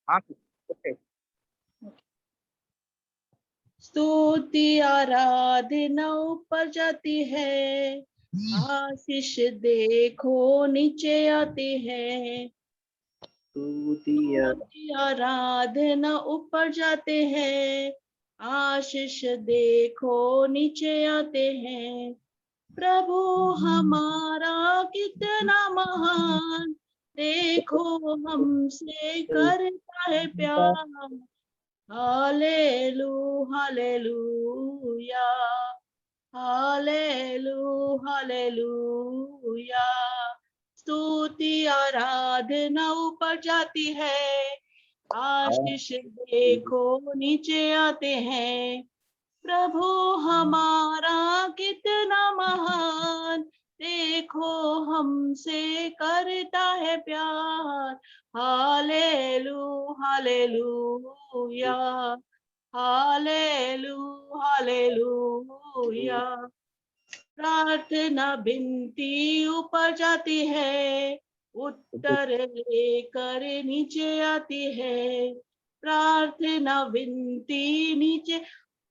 हाँ ओके। स्तुति आराधना ऊपर जाती है, आशीष देखो नीचे आती है। स्तुति आराधना ऊपर जाते हैं, आशीष देखो नीचे आते हैं। प्रभु हमारा कितना महान, देखो हमसे करता है प्यार। Hallelujah, hallelujah. स्तुति आराधना ऊपर जाती है, आशीष देखो नीचे आते हैं। प्रभु हमारा कितना महान, देखो हमसे करता है प्यार। Hallelujah, hallelujah. प्रार्थना विनती ऊपर जाती है, उत्तर लेकर नीचे आती है। प्रार्थना विनती नीचे,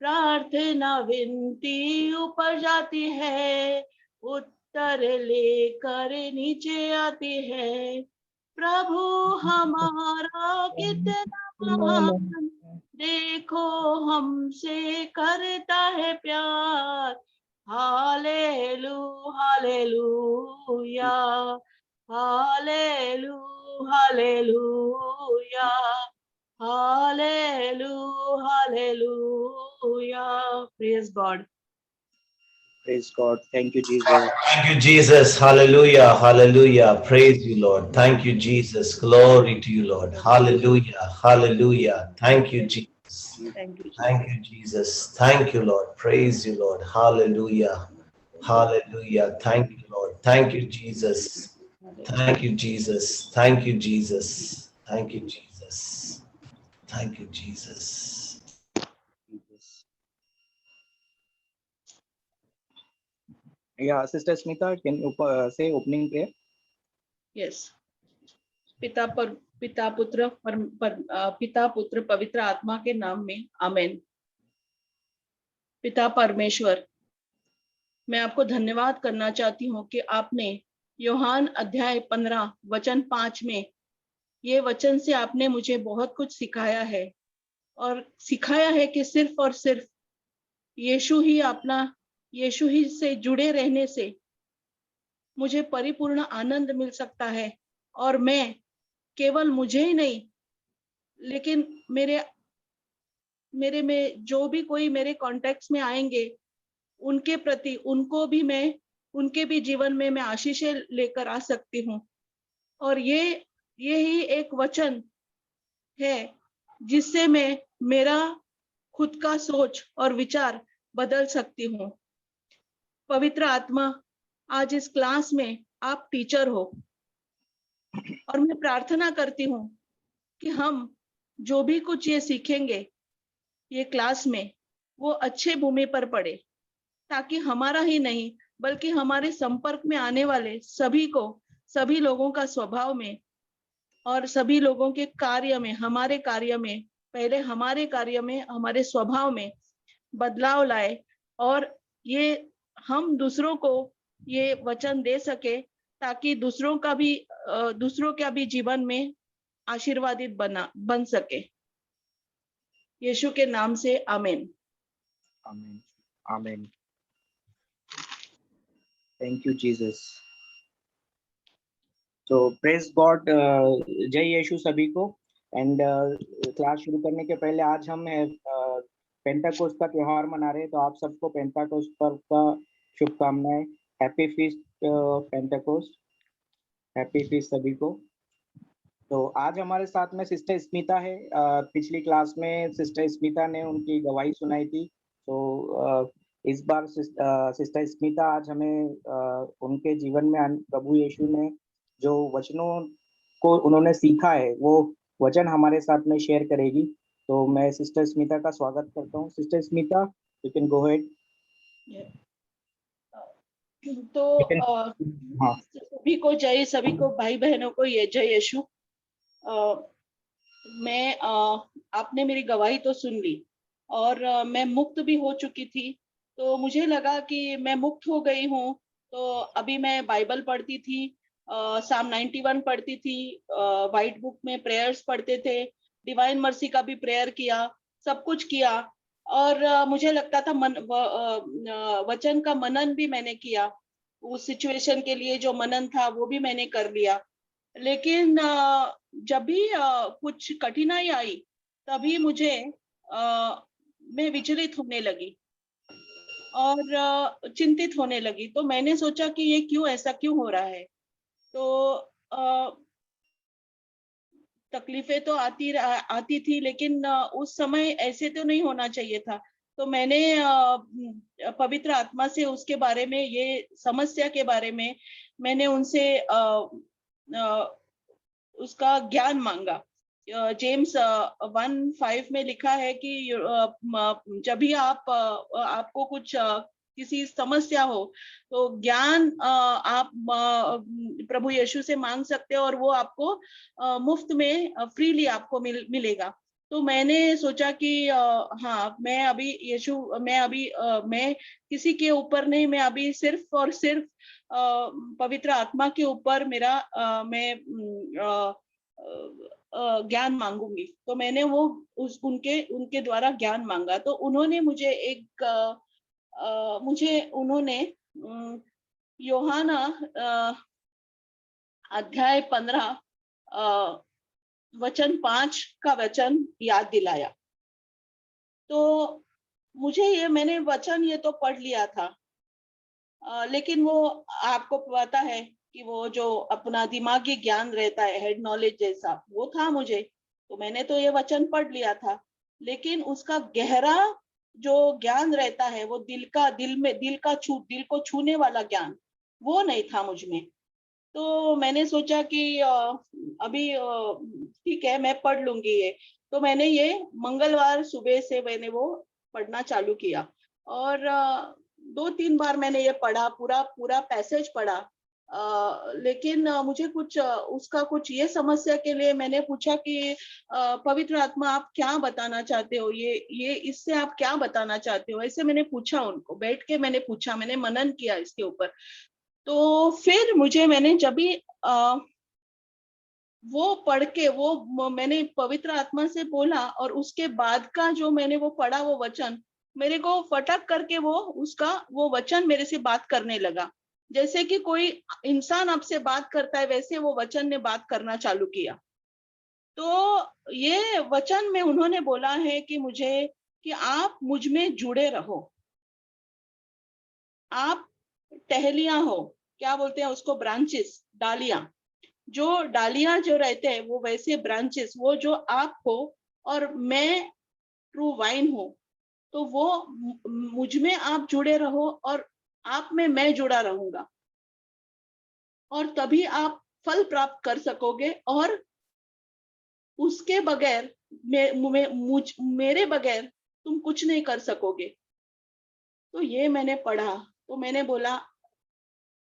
प्रार्थना विनती ऊपर जाती है, उत्तर लेकर नीचे आती है। प्रभु हमारा कितना महान, देखो हमसे करता है प्यार। Hallelujah, hallelujah, hallelujah. Praise God. Praise God. Thank you, Jesus. Thank you, Jesus. Hallelujah. Hallelujah. Praise you, Lord. Thank you, Jesus. Glory to you, Lord. Hallelujah. Hallelujah. Thank you, Jesus. Thank you, Thank you, Jesus. Thank you, Lord. Praise you, Lord. Hallelujah. Hallelujah. Thank you, Lord. Thank you, Jesus. Thank you, Jesus. Thank you, Jesus. Thank you, Jesus. Thank you, Jesus. Yeah, Sister Smita, can you say opening prayer? Yes. पिता पुत्र पवित्र आत्मा के नाम में आमेन। पिता परमेश्वर, मैं आपको धन्यवाद करना चाहती हूँ कि आपने यूहान अध्याय 15 वचन 5 में ये वचन से आपने मुझे बहुत कुछ सिखाया है, और सिखाया है कि सिर्फ और सिर्फ यीशु ही से जुड़े रहने से मुझे परिपूर्ण आनंद मिल सकता है। और मैं केवल मुझे ही नहीं, लेकिन मेरे में जो भी कोई मेरे कॉन्टेक्ट्स में आएंगे, उनके प्रति उनके भी जीवन में मैं आशीषें लेकर आ सकती हूँ। और ये ही एक वचन है जिससे मैं मेरा खुद का सोच और विचार बदल सकती हूँ। पवित्र आत्मा, आज इस क्लास में आप टीचर हो, और मैं प्रार्थना करती हूँ कि हम जो भी कुछ ये सीखेंगे ये क्लास में, वो अच्छे भूमि पर पड़े, ताकि हमारा ही नहीं बल्कि हमारे संपर्क में आने वाले सभी लोगों का स्वभाव में और सभी लोगों के कार्य में, हमारे कार्य में, हमारे स्वभाव में बदलाव लाए, और ये हम दूसरों को ये वचन दे सके, ताकि दूसरों का भी जीवन में आशीर्वादित बन सके। यीशु के नाम से आमीन। Amen. Amen. Thank you, Jesus. So praise God. जय यीशु सभी को। एंड क्लास शुरू करने के पहले आज हम पेंटाकोस्ट का त्योहार मना रहे हैं, तो आप सबको पेंटाकोस्ट पर्व का शुभकामनाएं। हैप्पी फीस्ट पेंटाकोस्ट, हैप्पी फीस्ट सभी को। तो आज हमारे साथ में सिस्टर स्मिता है। पिछली क्लास में सिस्टर स्मिता ने उनकी गवाही सुनाई थी, तो इस बार सिस्टर स्मिता आज हमें उनके जीवन में प्रभु यीशु ने जो वचनों को उन्होंने सीखा है वो वचन हमारे साथ में शेयर करेगी। तो मैं सिस्टर स्मिता का स्वागत करता हूँ। Sister Smita, you can go ahead. तो सभी को भाई बहनों को ये जय यीशु। आपने मेरी गवाही तो सुन ली और मैं मुक्त भी हो चुकी थी। तो मुझे लगा कि मैं मुक्त हो गई हूँ। तो अभी मैं बाइबल पढ़ती थी, साम 91 पढ़ती थी, व्हाइट बुक में प्रेयर्स पढ़ते थे, डिवाइन मर्सी का भी प्रेयर किया, सब कुछ किया। और मुझे लगता था वचन का मनन भी मैंने किया, उस सिचुएशन के लिए जो मनन था वो भी मैंने कर लिया। लेकिन जब भी कुछ कठिनाई आई तभी मुझे मैं विचलित होने लगी और चिंतित होने लगी। तो मैंने सोचा कि ये क्यों, ऐसा क्यों हो रहा है। तो तकलीफें तो आती थी, लेकिन उस समय ऐसे तो नहीं होना चाहिए था। तो मैंने पवित्र आत्मा से उसके बारे में, ये समस्या के बारे में मैंने उनसे उसका ज्ञान मांगा। जेम्स 1:5 में लिखा है कि जब भी आपको कुछ किसी समस्या हो तो ज्ञान आप प्रभु यीशु से मांग सकते हो और वो आपको मुफ्त में फ्रीली आपको मिलेगा। तो मैंने सोचा कि हाँ, मैं किसी के ऊपर नहीं, मैं अभी सिर्फ और सिर्फ पवित्र आत्मा के ऊपर मैं ज्ञान मांगूंगी। तो मैंने वो उनके द्वारा ज्ञान मांगा। तो उन्होंने मुझे यूहन्ना अध्याय 15 वचन 5 का वचन याद दिलाया। तो मैंने वचन ये तो पढ़ लिया था, लेकिन वो आपको पता है कि वो जो अपना दिमागी ज्ञान रहता है, हेड नॉलेज जैसा, वो था मुझे। तो मैंने तो ये वचन पढ़ लिया था, लेकिन उसका गहरा जो ज्ञान रहता है, वो दिल को छूने वाला ज्ञान, वो नहीं था मुझ में। तो मैंने सोचा कि अभी ठीक है, मैं पढ़ लूंगी ये। तो मैंने ये मंगलवार सुबह से मैंने वो पढ़ना चालू किया और 2-3 बार मैंने ये पढ़ा, पूरा पैसेज पढ़ा। लेकिन मुझे उसका कुछ ये समस्या के लिए मैंने पूछा कि पवित्र आत्मा आप क्या बताना चाहते हो, ये इससे आप क्या बताना चाहते हो, ऐसे मैंने पूछा उनको, बैठ के मैंने पूछा, मैंने मनन किया इसके ऊपर। तो फिर मैंने जब भी वो पढ़ के मैंने पवित्र आत्मा से बोला और उसके बाद का जो मैंने वो पढ़ा, वो वचन मेरे को फटक करके वो वचन मेरे से बात करने लगा। जैसे कि कोई इंसान आपसे बात करता है, वैसे वो वचन ने बात करना चालू किया। तो ये वचन में उन्होंने बोला है कि आप मुझ में जुड़े रहो, आप टहलियां हो, क्या बोलते हैं उसको, ब्रांचेस, डालियां। जो डालियां जो रहते हैं वो वैसे ब्रांचेस, वो जो आप हो और मैं ट्रू वाइन हूँ। तो वो मुझ में आप जुड़े रहो और आप में मैं जुड़ा रहूंगा, और तभी आप फल प्राप्त कर सकोगे। और उसके बगैर मेरे बगैर तुम कुछ नहीं कर सकोगे। तो ये मैंने पढ़ा। तो मैंने बोला,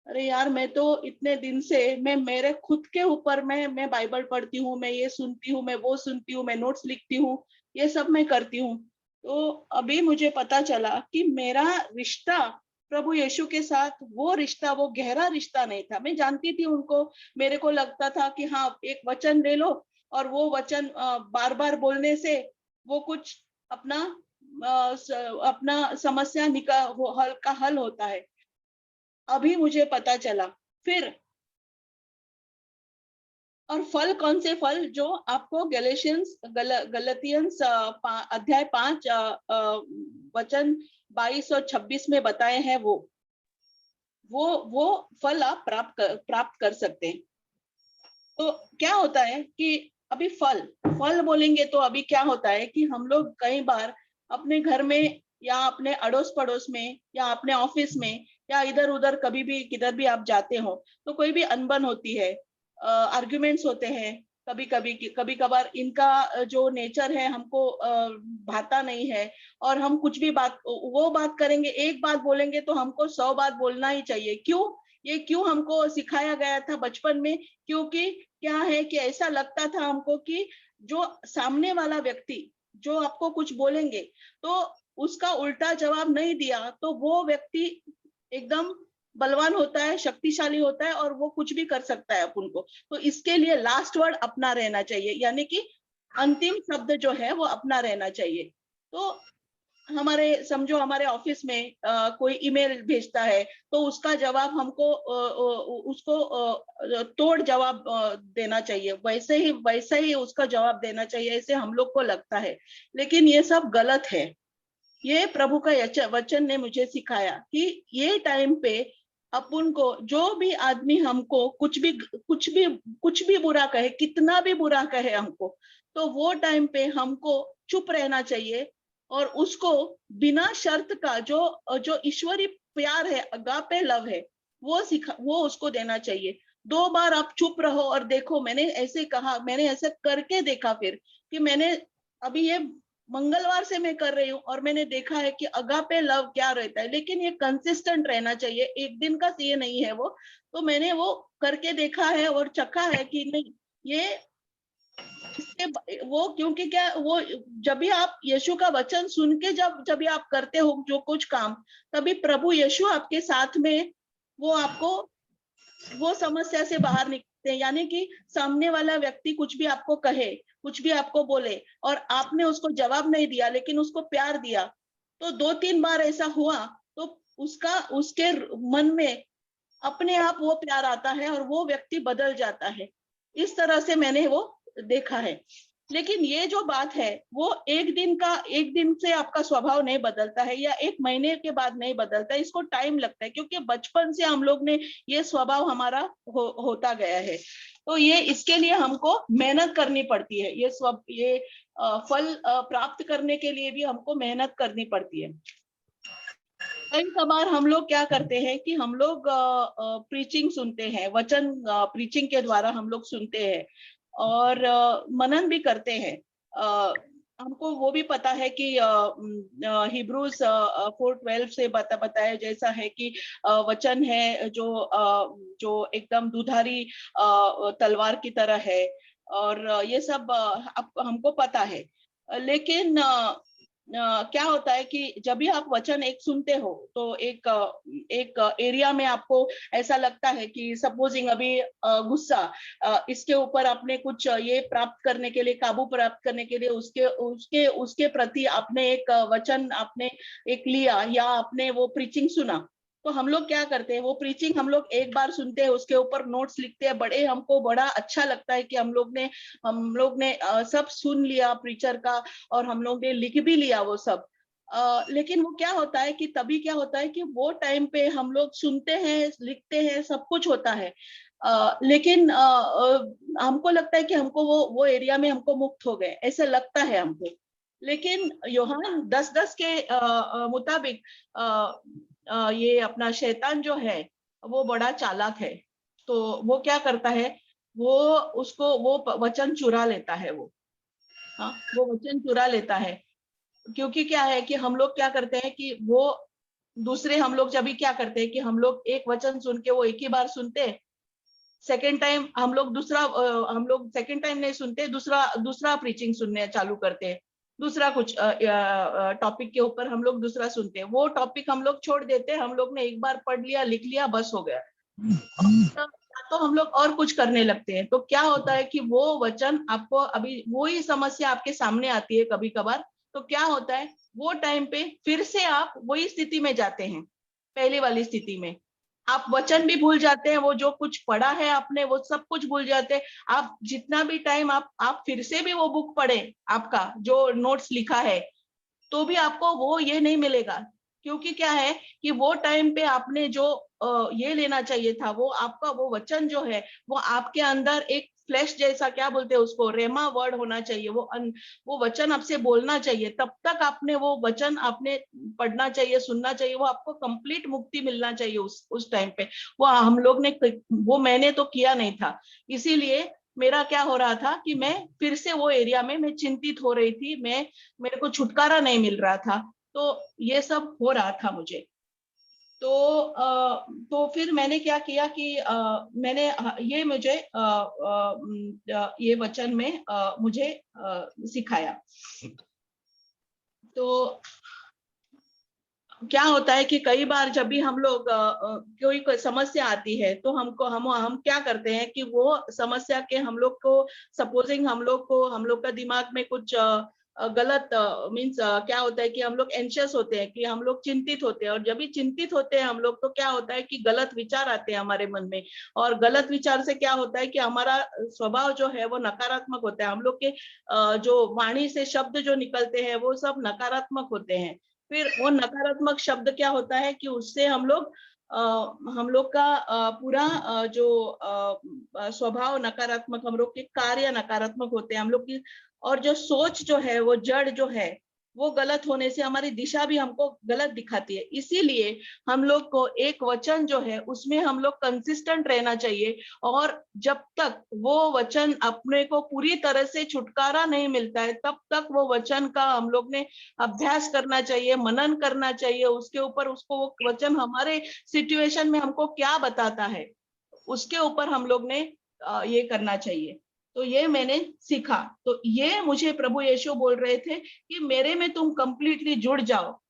अरे यार, मैं तो इतने दिन से मेरे खुद के ऊपर मैं बाइबल पढ़ती हूँ, मैं ये सुनती हूँ, मैं वो सुनती हूँ, मैं नोट्स लिखती हूँ, ये सब मैं करती हूँ। तो अभी मुझे पता चला कि मेरा रिश्ता प्रभु यीशु के साथ, वो गहरा रिश्ता नहीं था। मैं जानती थी उनको, मेरे को लगता था कि हाँ, एक वचन ले लो और वो वचन बार बार बोलने से वो कुछ अपना समस्या हल होता है। अभी मुझे पता चला फिर। और फल, कौन से फल, जो आपको गलतियंस अध्याय 5 वचन 22 और 26 में बताए हैं, वो फल आप प्राप्त कर सकते हैं। तो क्या होता है कि अभी फल बोलेंगे तो अभी क्या होता है कि हम लोग कई बार अपने घर में या अपने अड़ोस पड़ोस में या अपने ऑफिस में या इधर उधर कभी भी किधर भी आप जाते हो तो कोई भी अनबन होती है, आर्ग्यूमेंट्स होते हैं, कभी कभार इनका जो नेचर है हमको भाता नहीं है, और हम कुछ भी वो बात करेंगे, एक बात बोलेंगे तो हमको 100 बात बोलना ही चाहिए। क्यों हमको सिखाया गया था बचपन में? क्योंकि क्या है कि ऐसा लगता था हमको कि जो सामने वाला व्यक्ति जो आपको कुछ बोलेंगे तो उसका उल्टा जवाब नहीं दिया तो वो व्यक्ति एकदम बलवान होता है, शक्तिशाली होता है और वो कुछ भी कर सकता है अपन को। तो इसके लिए लास्ट वर्ड अपना रहना चाहिए, यानी कि अंतिम शब्द जो है वो अपना रहना चाहिए। तो हमारे समझो हमारे ऑफिस में कोई ईमेल भेजता है तो उसका जवाब हमको उसको तोड़ जवाब देना चाहिए, वैसे ही उसका जवाब देना चाहिए, ऐसे हम लोग को लगता है। लेकिन ये सब गलत है। ये प्रभु का वचन ने मुझे सिखाया कि ये टाइम पे अपन को जो भी आदमी हमको कुछ भी बुरा कहे, कितना भी बुरा कहे हमको, तो वो टाइम पे हमको चुप रहना चाहिए और उसको बिना शर्त का जो ईश्वरी प्यार है, अगापे लव है, वो उसको देना चाहिए। 2 बार आप चुप रहो और देखो, मैंने ऐसे कहा, मैंने ऐसे करके देखा फिर कि मैंने अभी ये मंगलवार से मैं कर रही हूँ और मैंने देखा है कि अगापे लव क्या रहता है। लेकिन ये कंसिस्टेंट रहना चाहिए, एक दिन का ये नहीं है वो। तो मैंने वो करके देखा है और चखा है कि नहीं, ये वो क्योंकि क्या, वो जब भी आप यीशु का वचन सुन के जब भी आप करते हो जो कुछ काम, तभी प्रभु यीशु आपके साथ में वो आपको वो समस्या से बाहर निकलते हैं। यानी कि सामने वाला व्यक्ति कुछ भी आपको कहे, कुछ भी आपको बोले और आपने उसको जवाब नहीं दिया लेकिन उसको प्यार दिया, तो 2-3 बार ऐसा हुआ तो उसके मन में अपने आप वो प्यार आता है और वो व्यक्ति बदल जाता है। इस तरह से मैंने वो देखा है। लेकिन ये जो बात है वो एक दिन से आपका स्वभाव नहीं बदलता है या 1 महीने के बाद नहीं बदलता है, इसको टाइम लगता है, क्योंकि बचपन से हम लोग ने ये स्वभाव हमारा होता गया है। तो ये इसके लिए हमको मेहनत करनी पड़ती है, ये फल प्राप्त करने के लिए भी हमको मेहनत करनी पड़ती है। कई बार हम लोग क्या करते हैं कि हम लोग प्रीचिंग सुनते हैं, वचन प्रीचिंग के द्वारा हम लोग सुनते हैं और मनन भी करते हैं। हमको वो भी पता है कि हिब्रूज 4:12 से बताया जैसा है कि वचन है जो एकदम दुधारी तलवार की तरह है, और ये सब हमको पता है। लेकिन क्या होता है कि जब भी आप वचन एक सुनते हो तो एक एरिया में आपको ऐसा लगता है कि सपोजिंग अभी गुस्सा, इसके ऊपर आपने कुछ ये प्राप्त करने के लिए, काबू प्राप्त करने के लिए उसके प्रति आपने एक वचन आपने एक लिया या आपने वो प्रीचिंग सुना, तो हम लोग क्या करते हैं, वो प्रीचिंग हम लोग एक बार सुनते हैं, उसके ऊपर नोट्स लिखते हैं, हमको बड़ा अच्छा लगता है कि हम लोग ने सब सुन लिया प्रीचर का और हम लोग ने लिख भी लिया वो सब। लेकिन वो क्या होता है कि तभी क्या होता है कि वो टाइम पे हम लोग सुनते हैं, लिखते हैं, सब कुछ होता है, लेकिन हमको लगता है कि हमको वो एरिया में हमको मुक्त हो गए, ऐसे लगता है हमको। लेकिन यूहन्ना 10:10 के मुताबिक ये अपना शैतान जो है वो बड़ा चालाक है। तो वो क्या करता है, वो वचन चुरा लेता है, वो वचन चुरा लेता है। क्योंकि क्या है कि हम लोग क्या करते हैं कि वो दूसरे हम लोग जब भी क्या करते हैं कि हम लोग एक वचन सुन के वो एक ही बार सुनते हैं, सेकेंड टाइम हम लोग सेकेंड टाइम नहीं सुनते, दूसरा प्रीचिंग सुनने चालू करते हैं, दूसरा कुछ टॉपिक के ऊपर हम लोग दूसरा सुनते हैं, वो टॉपिक हम लोग छोड़ देते हैं, हम लोग ने एक बार पढ़ लिया, लिख लिया, बस हो गया। तो हम लोग और कुछ करने लगते हैं। तो क्या होता है कि वो वचन आपको, अभी वही समस्या आपके सामने आती है कभी कभार, तो क्या होता है वो टाइम पे फिर से आप वही स्थिति में जाते हैं, पहले वाली स्थिति में आप वचन भी भूल जाते हैं, वो जो कुछ पढ़ा है आपने वो सब कुछ भूल जाते हैं। आप जितना भी टाइम आप फिर से भी वो बुक पढ़े, आपका जो नोट्स लिखा है, तो भी आपको वो ये नहीं मिलेगा। क्योंकि क्या है कि वो टाइम पे आपने जो ये लेना चाहिए था, वो आपका वो वचन जो है वो आपके अंदर एक फ्लैश जैसा, क्या बोलते हैं उसको, रेमा वर्ड होना चाहिए, वो वचन आपसे बोलना चाहिए, तब तक आपने वो वचन आपने पढ़ना चाहिए, सुनना चाहिए, वो आपको कंप्लीट मुक्ति मिलना चाहिए उस टाइम पे। वो मैंने तो किया नहीं था, इसीलिए मेरा क्या हो रहा था कि मैं फिर से वो एरिया में मैं चिंतित हो रही थी, मेरे को छुटकारा नहीं मिल रहा था, तो ये सब हो रहा था मुझे। तो फिर मैंने क्या किया कि मैंने ये मुझे ये वचन में मुझे सिखाया। तो क्या होता है कि कई बार जब भी हम लोग कोई समस्या आती है तो हम क्या करते हैं कि वो समस्या के हम लोग को सपोजिंग हम लोग का दिमाग में कुछ गलत मीन्स क्या होता है कि हम लोग एंशियस होते हैं, कि हम लोग चिंतित होते हैं, और जब भी चिंतित होते हैं हम लोग तो क्या होता है कि गलत विचार आते हैं हमारे मन में, और गलत विचार से क्या होता है कि हमारा स्वभाव जो है वो नकारात्मक होता है। हम लोग के जो वाणी से शब्द जो निकलते हैं वो सब नकारात्मक होते हैं। फिर वो नकारात्मक शब्द क्या होता है कि उससे हम लोग का पूरा जो स्वभाव नकारात्मक, हम लोग के कार्य नकारात्मक होते हैं, हम लोग की, और जो सोच जो है वो जड़ जो है वो गलत होने से हमारी दिशा भी हमको गलत दिखाती है। इसीलिए हम लोग को एक वचन जो है उसमें हम लोग कंसिस्टेंट रहना चाहिए, और जब तक वो वचन अपने को पूरी तरह से छुटकारा नहीं मिलता है तब तक वो वचन का हम लोग ने अभ्यास करना चाहिए, मनन करना चाहिए उसके ऊपर। उसको वो वचन हमारे सिचुएशन में हमको क्या बताता है उसके ऊपर हम लोग ने ये करना चाहिए। तो ये मैंने सीखा। तो ये मुझे प्रभु यीशु बोल रहे थे कि मेरे में तुम कंप्लीटली जुड़ जाओ।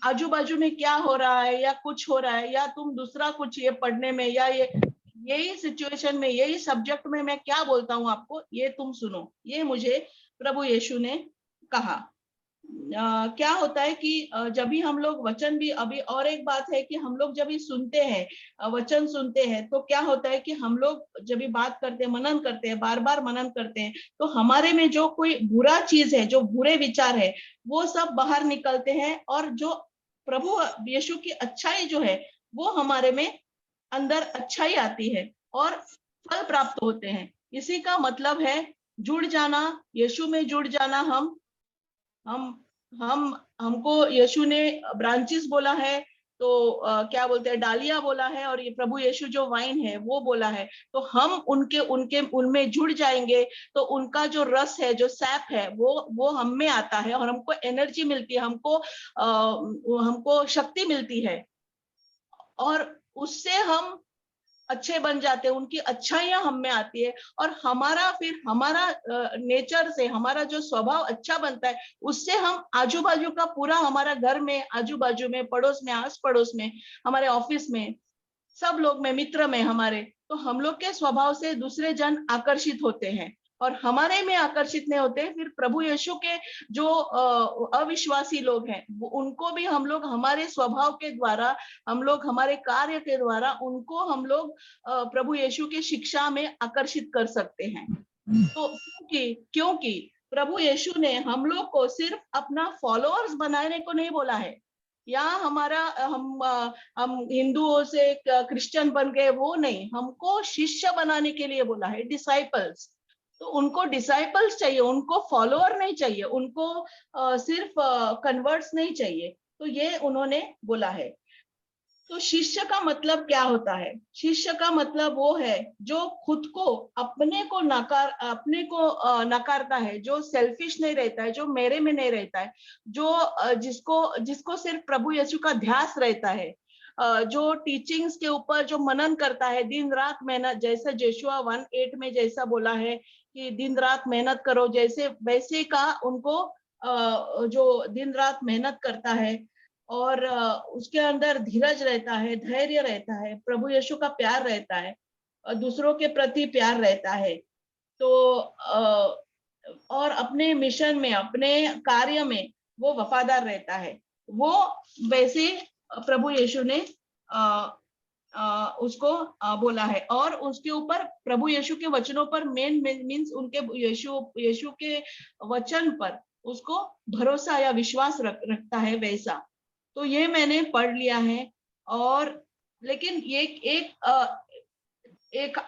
आजू बाजू में क्या हो रहा है या कुछ हो रहा है, या तुम दूसरा कुछ ये पढ़ने में, या ये यही सिचुएशन में, यही सब्जेक्ट में मैं क्या बोलता हूँ आपको, ये तुम सुनो। ये मुझे प्रभु यीशु ने कहा। क्या होता है कि जब भी हम लोग वचन भी, अभी और एक बात है कि हम लोग जब भी सुनते हैं, वचन सुनते हैं, तो क्या होता है कि हम लोग जब भी बात करते हैं, मनन करते हैं, बार बार मनन करते हैं, तो हमारे में जो कोई बुरा चीज है, जो बुरे विचार है, वो सब बाहर निकलते हैं, और जो प्रभु यीशु की अच्छाई जो है वो हमारे में अंदर अच्छाई आती है और फल प्राप्त होते हैं। इसी का मतलब है जुड़ जाना, यीशु में जुड़ जाना। हम हमको यीशु ने ब्रांचेस बोला है, तो क्या बोलते हैं, डालियां बोला है, और ये प्रभु यीशु जो वाइन है वो बोला है। तो हम उनके उनके उनमें जुड़ जाएंगे तो उनका जो रस है, जो सैप है, वो हम में आता है, और हमको एनर्जी मिलती है, हमको शक्ति मिलती है, और उससे हम अच्छे बन जाते हैं, उनकी अच्छाइयां हम में आती है, और हमारा नेचर से हमारा जो स्वभाव अच्छा बनता है, उससे हम आजू बाजू का पूरा, हमारा घर में, आजू बाजू में, पड़ोस में, आस पड़ोस में, हमारे ऑफिस में, सब लोग में, मित्र में हमारे, तो हम लोग के स्वभाव से दूसरे जन आकर्षित होते हैं, और हमारे में आकर्षित नहीं होते। फिर प्रभु यीशु के जो अविश्वासी लोग हैं, उनको भी हम लोग हमारे स्वभाव के द्वारा, हम लोग हमारे कार्य के द्वारा, उनको हम लोग प्रभु यीशु की शिक्षा में आकर्षित कर सकते हैं। तो क्योंकि प्रभु यीशु ने हम लोग को सिर्फ अपना फॉलोअर्स बनाने को नहीं बोला है, या हम हिंदुओं से क्रिश्चियन बन गए, वो नहीं, हमको शिष्य बनाने के लिए बोला है, डिसाइपल्स। तो उनको डिसाइपल्स चाहिए, उनको फॉलोअर नहीं चाहिए, उनको सिर्फ कन्वर्ट्स नहीं चाहिए। तो ये उन्होंने बोला है। तो शिष्य का मतलब क्या होता है? शिष्य का मतलब वो है जो खुद को, अपने को नकारता है, जो सेल्फिश नहीं रहता है, जो मेरे में नहीं रहता है, जो जिसको सिर्फ प्रभु यीशु का ध्यास रहता है, जो टीचिंग्स के ऊपर जो मनन करता है, दिन रात मेहनत, जैसे यहोशुआ 1:8 में जैसा बोला है कि दिन रात मेहनत करो, जैसे वैसे का उनको जो दिन रात मेहनत करता है, और उसके अंदर धीरज रहता है, धैर्य रहता है, प्रभु यीशु का प्यार रहता है, और दूसरों के प्रति प्यार रहता है। तो और अपने मिशन में, अपने कार्य में वो वफादार रहता है। वो वैसे प्रभु यीशु ने उसको बोला है, और उसके ऊपर प्रभु यीशु के वचनों पर मीन्स उनके यीशु के वचन पर उसको भरोसा या विश्वास रखता है वैसा। तो ये मैंने पढ़ लिया है। और लेकिन ये एक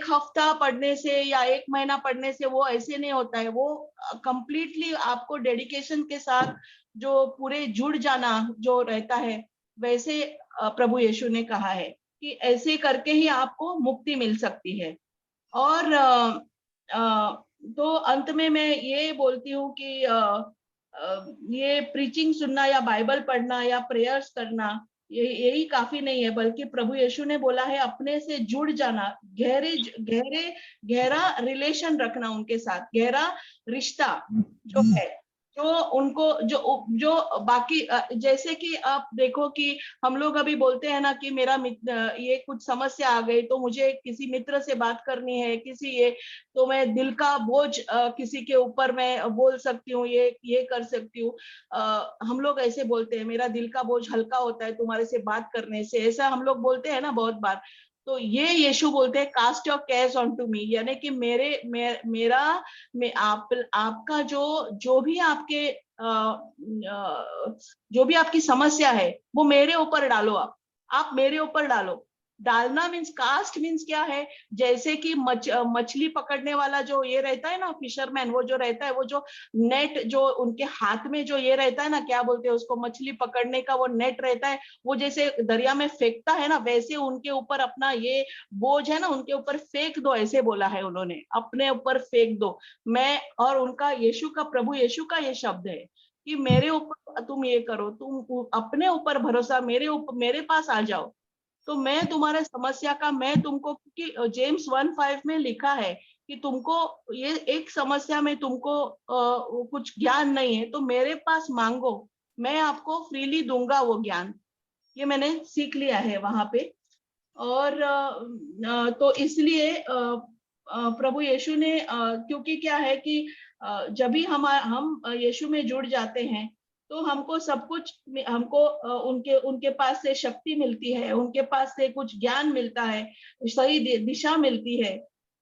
हफ्ता पढ़ने से या एक महीना पढ़ने से वो ऐसे नहीं होता है। वो कंप्लीटली आपको डेडिकेशन के साथ जो पूरे जुड़ जाना जो रहता है, वैसे प्रभु यीशु ने कहा है कि ऐसे करके ही आपको मुक्ति मिल सकती है। और तो अंत में मैं ये बोलती हूँ कि ये प्रीचिंग सुनना या बाइबल पढ़ना या प्रेयर्स करना यही काफी नहीं है, बल्कि प्रभु यीशु ने बोला है अपने से जुड़ जाना, गहरा रिलेशन रखना उनके साथ, गहरा रिश्ता जो है, जो उनको जो बाकी जैसे कि आप देखो कि हम लोग अभी बोलते हैं ना कि मेरा ये कुछ समस्या आ गई तो मुझे किसी मित्र से बात करनी है, किसी ये तो मैं दिल का बोझ किसी के ऊपर मैं बोल सकती हूँ, ये कर सकती हूँ। हम लोग ऐसे बोलते हैं मेरा दिल का बोझ हल्का होता है तुम्हारे से बात करने से, ऐसा हम लोग बोलते हैं ना बहुत बार। तो ये यीशु बोलते हैं cast your cares on to me, यानी कि आपका जो भी आपके जो भी आपकी समस्या है वो मेरे ऊपर डालो, आप मेरे ऊपर डालो। डालना मीन्स कास्ट मीन्स क्या है, जैसे कि मछली पकड़ने वाला जो ये रहता है ना फिशरमैन, वो जो रहता है, वो जो नेट जो उनके हाथ में जो ये रहता है ना, क्या बोलते हैं उसको, मछली पकड़ने का वो नेट रहता है, वो जैसे दरिया में फेंकता है ना, वैसे उनके ऊपर अपना ये बोझ है ना उनके ऊपर फेंक दो, ऐसे बोला है उन्होंने, अपने ऊपर फेंक दो। मैं और उनका यीशु का, प्रभु यीशु का ये शब्द है कि मेरे ऊपर तुम ये करो, तुम अपने ऊपर भरोसा, मेरे पास आ जाओ, तो मैं तुम्हारे समस्या का, मैं तुमको, क्योंकि जेम्स 1:5 में लिखा है कि तुमको ये एक समस्या में तुमको कुछ ज्ञान नहीं है तो मेरे पास मांगो, मैं आपको फ्रीली दूंगा वो ज्ञान। ये मैंने सीख लिया है वहां पे। और तो इसलिए प्रभु यीशु ने क्योंकि क्या है कि जब भी हम यीशु में जुड़ जाते हैं तो हमको सब कुछ, हमको उनके पास से शक्ति मिलती है, उनके पास से कुछ ज्ञान मिलता है, सही दिशा मिलती है।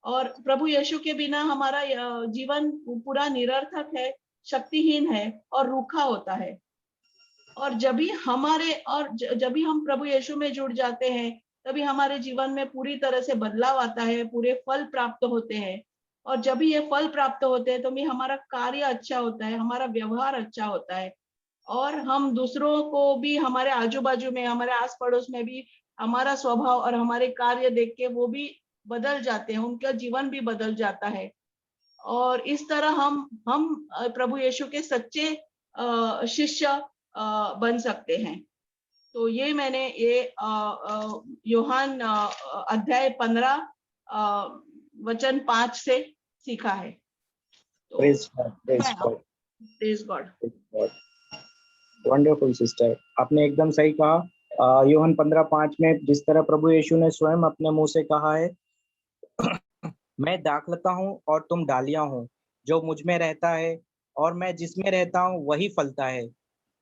और प्रभु यीशु के बिना हमारा जीवन पूरा निरर्थक है, शक्तिहीन है और रूखा होता है। और जब भी हम प्रभु यीशु में जुड़ जाते हैं तभी हमारे जीवन में पूरी तरह से बदलाव आता है, पूरे फल प्राप्त होते हैं। और जब भी ये फल प्राप्त होते हैं तो भी हमारा कार्य अच्छा होता है, हमारा व्यवहार अच्छा होता है, और हम दूसरों को भी, हमारे आजू बाजू में, हमारे आस पड़ोस में भी हमारा स्वभाव और हमारे कार्य देख के वो भी बदल जाते हैं, उनका जीवन भी बदल जाता है। और इस तरह हम प्रभु यीशु के सच्चे शिष्य बन सकते हैं। तो ये मैंने ये यूहन्ना अध्याय 15 वचन 5 से सीखा है। तो Praise God, praise God, praise God. praise God. Wonderful sister, आपने एकदम सही कहा। यूहन्ना 15:5 में जिस तरह प्रभु यीशु ने स्वयं अपने मुंह से कहा है, मैं दाखलता हूँ और तुम डालियां हो, जो मुझ में रहता है और मैं जिसमें रहता हूँ वही फलता है,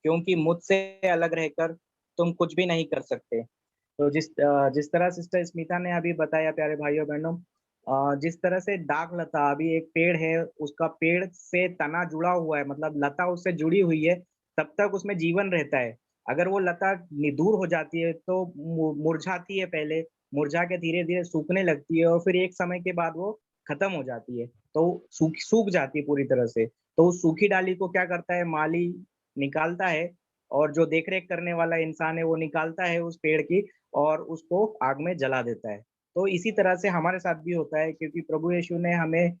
क्योंकि मुझसे अलग रहकर तुम कुछ भी नहीं कर सकते। तो जिस तरह सिस्टर स्मिता ने अभी बताया, प्यारे भाइयों बहनों, जिस तरह से दाखलता अभी एक पेड़ है, उसका पेड़ से तना जुड़ा हुआ है, मतलब लता उससे जुड़ी हुई है, तब तक उसमें जीवन रहता है। अगर वो लता दूर हो जाती है तो मुरझाती है, पहले मुरझा के धीरे धीरे सूखने लगती है और फिर एक समय के बाद वो खत्म हो जाती है, तो सूख जाती है पूरी तरह से। तो उस सूखी डाली को क्या करता है, माली निकालता है, और जो देखरेख करने वाला इंसान है वो निकालता है उस पेड़ की और उसको आग में जला देता है। तो इसी तरह से हमारे साथ भी होता है, क्योंकि प्रभु यीशु ने हमें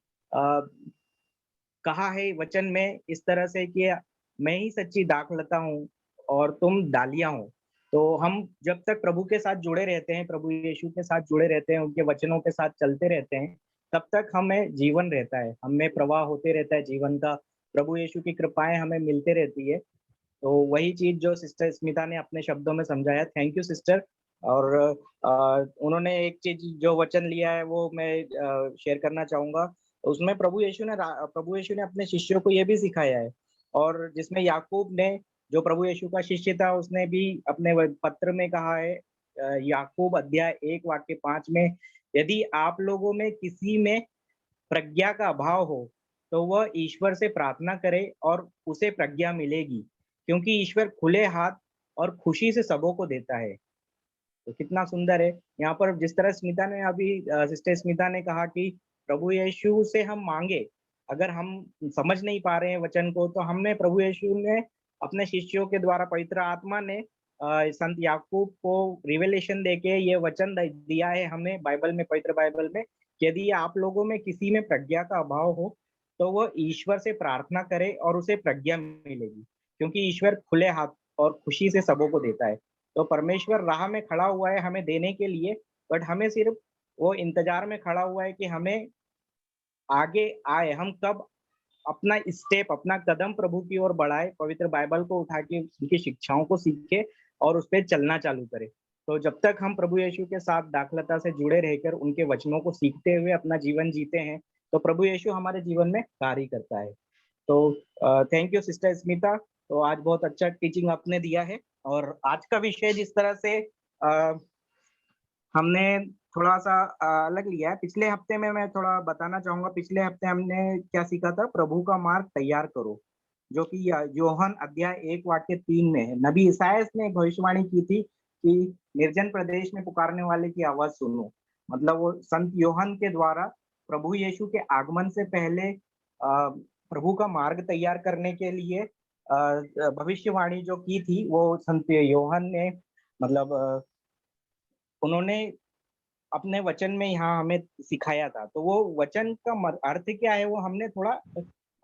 कहा है वचन में इस तरह से कि मैं ही सच्ची दाखलता हूँ और तुम डालियां हो। तो हम जब तक प्रभु के साथ जुड़े रहते हैं, प्रभु यीशु के साथ जुड़े रहते हैं, उनके वचनों के साथ चलते रहते हैं, तब तक हमें जीवन रहता है, हमें प्रवाह होते रहता है जीवन का। प्रभु यीशु की कृपाएं हमें मिलते रहती है। तो वही चीज जो सिस्टर स्मिता ने अपने शब्दों में समझाया, थैंक यू सिस्टर। और उन्होंने एक चीज जो वचन लिया है वो मैं शेयर करना चाहूंगा। उसमें प्रभु यीशु ने अपने शिष्यों को ये भी सिखाया है, और जिसमें याकूब ने, जो प्रभु यीशु का शिष्य था, उसने भी अपने पत्र में कहा है, याकूब अध्याय 1 वाक्य 5 में, यदि आप लोगों में किसी में प्रज्ञा का अभाव हो तो वह ईश्वर से प्रार्थना करे और उसे प्रज्ञा मिलेगी, क्योंकि ईश्वर खुले हाथ और खुशी से सबों को देता है। तो कितना सुंदर है। यहाँ पर जिस तरह स्मिता ने अभी सिस्टर स्मिता ने कहा कि प्रभु यीशु से हम मांगे, अगर हम समझ नहीं पा रहे हैं वचन को, तो हमें प्रभु यीशु ने अपने शिष्यों के द्वारा, पवित्र आत्मा ने संत याकूब को रिवेलेशन देके ये वचन दिया है हमें बाइबल में, पवित्र बाइबल में, कि यदि आप लोगों में किसी में प्रज्ञा का अभाव हो तो वो ईश्वर से प्रार्थना करे और उसे प्रज्ञा मिलेगी, क्योंकि ईश्वर खुले हाथ और खुशी से सबों को देता है। तो परमेश्वर राह में खड़ा हुआ है हमें देने के लिए, बट हमें सिर्फ वो इंतजार में खड़ा हुआ है कि हमें आगे आए, हम कब अपना स्टेप, अपना कदम प्रभु की ओर बढ़ाए, पवित्र बाइबल को उठा के उनकी शिक्षाओं को सीखे और उस पे चलना चालू करें। तो जब तक हम प्रभु यीशु के साथ दाखलता से जुड़े रहकर उनके वचनों को सीखते हुए अपना जीवन जीते हैं, तो प्रभु यीशु हमारे जीवन में कार्य करता है। तो थैंक यू सिस्टर स्मिता। तो आज बहुत अच्छा टीचिंग आपने दिया है, और आज का विषय जिस तरह से हमने थोड़ा-सा अलग लिया है। पिछले हफ्ते में मैं थोड़ा बताना चाहूँगा, पिछले हफ्ते हमने क्या सीखा था, प्रभु का मार्ग तैयार करो, जो कि योहन अध्याय 1 वाक्य 3 में है। नबी इसायास ने एक भविष्यवाणी की थी कि निर्जन प्रदेश में पुकारने वाले की आवाज़ सुनो। मतलब वो संत योहन के द्वारा प्रभु यीशु के आगमन से पहले प्रभु का मार्ग तैयार करने के लिए भविष्यवाणी जो की थी, वो संत योहन ने मतलब उन्होंने अपने वचन में यहाँ हमें सिखाया था। तो वो वचन का अर्थ क्या है, वो हमने थोड़ा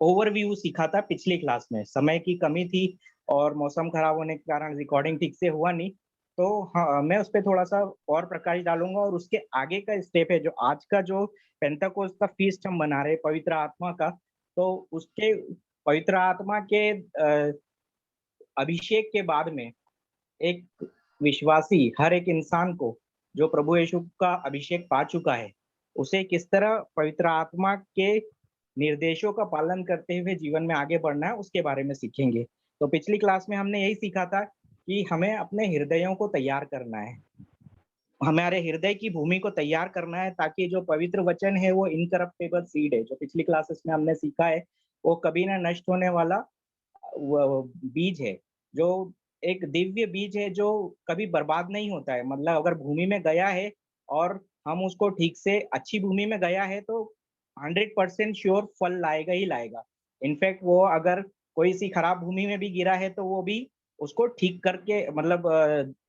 ओवरव्यू सीखा था पिछली क्लास में। समय की कमी थी और मौसम खराब होने के कारण रिकॉर्डिंग ठीक से हुआ नहीं। तो हाँ, मैं उस पे थोड़ा-सा और प्रकाश डालूँगा, और उसके आगे का स्टेप है जो आज का जो पेंटेकोस्ट का फीस्ट हम मना रहे हैं पवित्र आत्मा का, तो उसके पवित्र आत्मा के अभिषेक के बाद में एक विश्वासी, हर एक इंसान को जो प्रभु यीशु का अभिषेक पा चुका है, उसे किस तरह पवित्र आत्मा के निर्देशों का पालन करते हुए जीवन में आगे बढ़ना है, उसके बारे में सीखेंगे। तो पिछली क्लास में हमने यही सीखा था कि हमें अपने हृदयों को तैयार करना है। हमारे हृदय की भूमि को तैयार करना है, ताकि जो पवित्र वचन है वो इनकरप्टेबल सीड है, जो पिछली क्लासेस में हमने सीखा है, वो कभी ना नष्ट होने वाला वो बीज है, जो एक दिव्य बीज है जो कभी बर्बाद नहीं होता है। मतलब अगर भूमि में गया है और हम उसको ठीक से अच्छी भूमि में गया है, तो 100% श्योर फल लाएगा ही लाएगा। इनफैक्ट वो अगर कोई सी खराब भूमि में भी गिरा है, तो वो भी उसको ठीक करके मतलब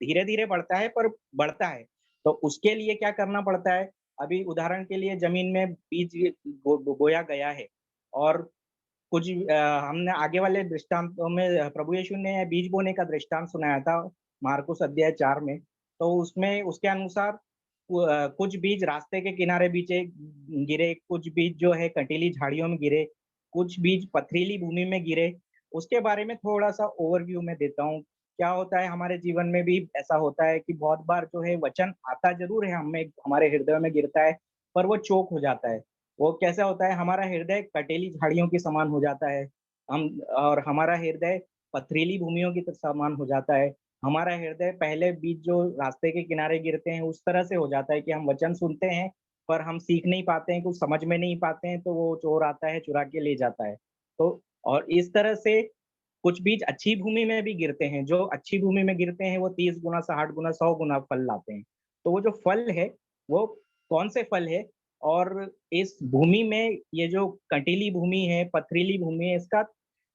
धीरे-धीरे बढ़ता है, पर बढ़ता है। तो उसके लिए क्या करना पड़ता है? अभी उदाहरण के लिए ज़मीन में बीज बोया गया है, और कुछ हमने आगे वाले दृष्टांतों में प्रभु यीशु ने बीज बोने का दृष्टांत सुनाया था, मार्कुस अध्याय 4 में। तो उसमें उसके अनुसार कुछ बीज रास्ते के किनारे बीचे गिरे, कुछ बीज जो है कंटीली झाड़ियों में गिरे, कुछ बीज पथरीली भूमि में गिरे। उसके बारे में थोड़ा-सा ओवरव्यू मैं देता हूँ। क्या होता है, हमारे जीवन में भी ऐसा होता है कि बहुत बार जो है वचन आता ज़रूर है, हमें हमारे हृदय में गिरता है, पर वो चोक हो जाता है। वो कैसा होता है, हमारा हृदय कटेली झाड़ियों के समान हो जाता है। हम और हमारा हृदय पथरीली भूमियों की समान हो जाता है। हमारा हृदय पहले बीज जो रास्ते के किनारे गिरते हैं, उस तरह से हो जाता है कि हम वचन सुनते हैं, पर हम सीख नहीं पाते हैं, कुछ समझ में नहीं पाते हैं, तो वो चोर आता है, चुरा के ले जाता है। तो और इस तरह से कुछ बीज अच्छी भूमि में भी गिरते हैं, जो अच्छी भूमि में गिरते हैं, वो 30 गुना, 60 गुना, 100 गुना फल लाते हैं। तो वो जो फल है, वो कौन से फल है, और इस भूमि में ये जो कंटीली भूमि है, पथरीली भूमि है, इसका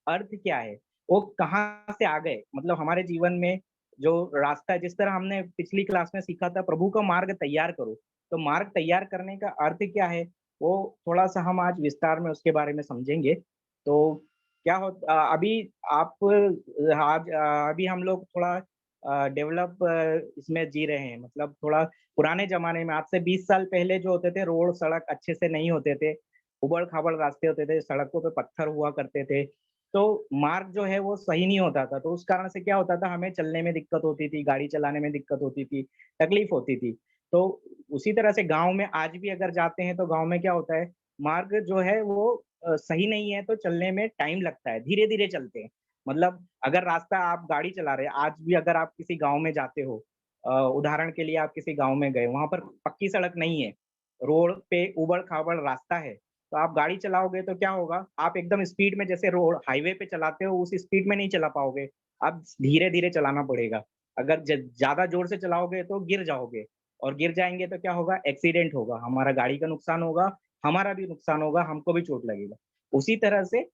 अर्थ क्या है? वो कहाँ से आ गए? मतलब हमारे जीवन में जो रास्ता है, जिस तरह हमने पिछली क्लास में सीखा था, प्रभु का मार्ग तैयार करो। तो मार्ग तैयार करने का अर्थ क्या है? वो थोड़ा-सा हम आज विस्तार में उसके बारे में समझेंगे। तो क्या अभी आप आज अभी हम लोग थोड़ा डेवलप इसमें जी रहे हैं, मतलब थोड़ा पुराने ज़माने में आज से 20 साल पहले जो होते थे, रोड सड़क अच्छे से नहीं होते थे, उबड़-खाबड़ रास्ते होते थे, सड़कों पे पत्थर हुआ करते थे, तो मार्ग जो है वो सही नहीं होता था। तो उस कारण से क्या होता था, हमें चलने में दिक्कत होती थी, गाड़ी चलाने में दिक्कत होती थी, तकलीफ होती थी। तो उसी तरह से गाँव में आज भी अगर जाते हैं, तो गाँव में क्या होता है, मार्ग जो है वो सही नहीं है, तो चलने में टाइम लगता है, धीरे-धीरे चलते हैं। मतलब अगर रास्ता आप गाड़ी चला रहे हैं, आज भी अगर आप किसी गाँव में जाते हो, उदाहरण के लिए आप किसी गाँव में गए, वहाँ पर पक्की सड़क नहीं है, रोड पे ऊबड़-खाबड़ रास्ता है, तो आप गाड़ी चलाओगे तो क्या होगा, आप एकदम स्पीड में जैसे रोड हाईवे पे चलाते हो, उस स्पीड में नहीं चला पाओगे, आप धीरे-धीरे चलाना पड़ेगा। अगर ज़्यादा ज़ोर से चलाओगे तो गिर जाओगे, और गिर जाएँगे तो क्या होगा, एक्सीडेंट होगा, हमारा गाड़ी का नुकसान होगा, हमारा भी नुकसान होगा, हमको भी चोट लगेगा। उसी तरह से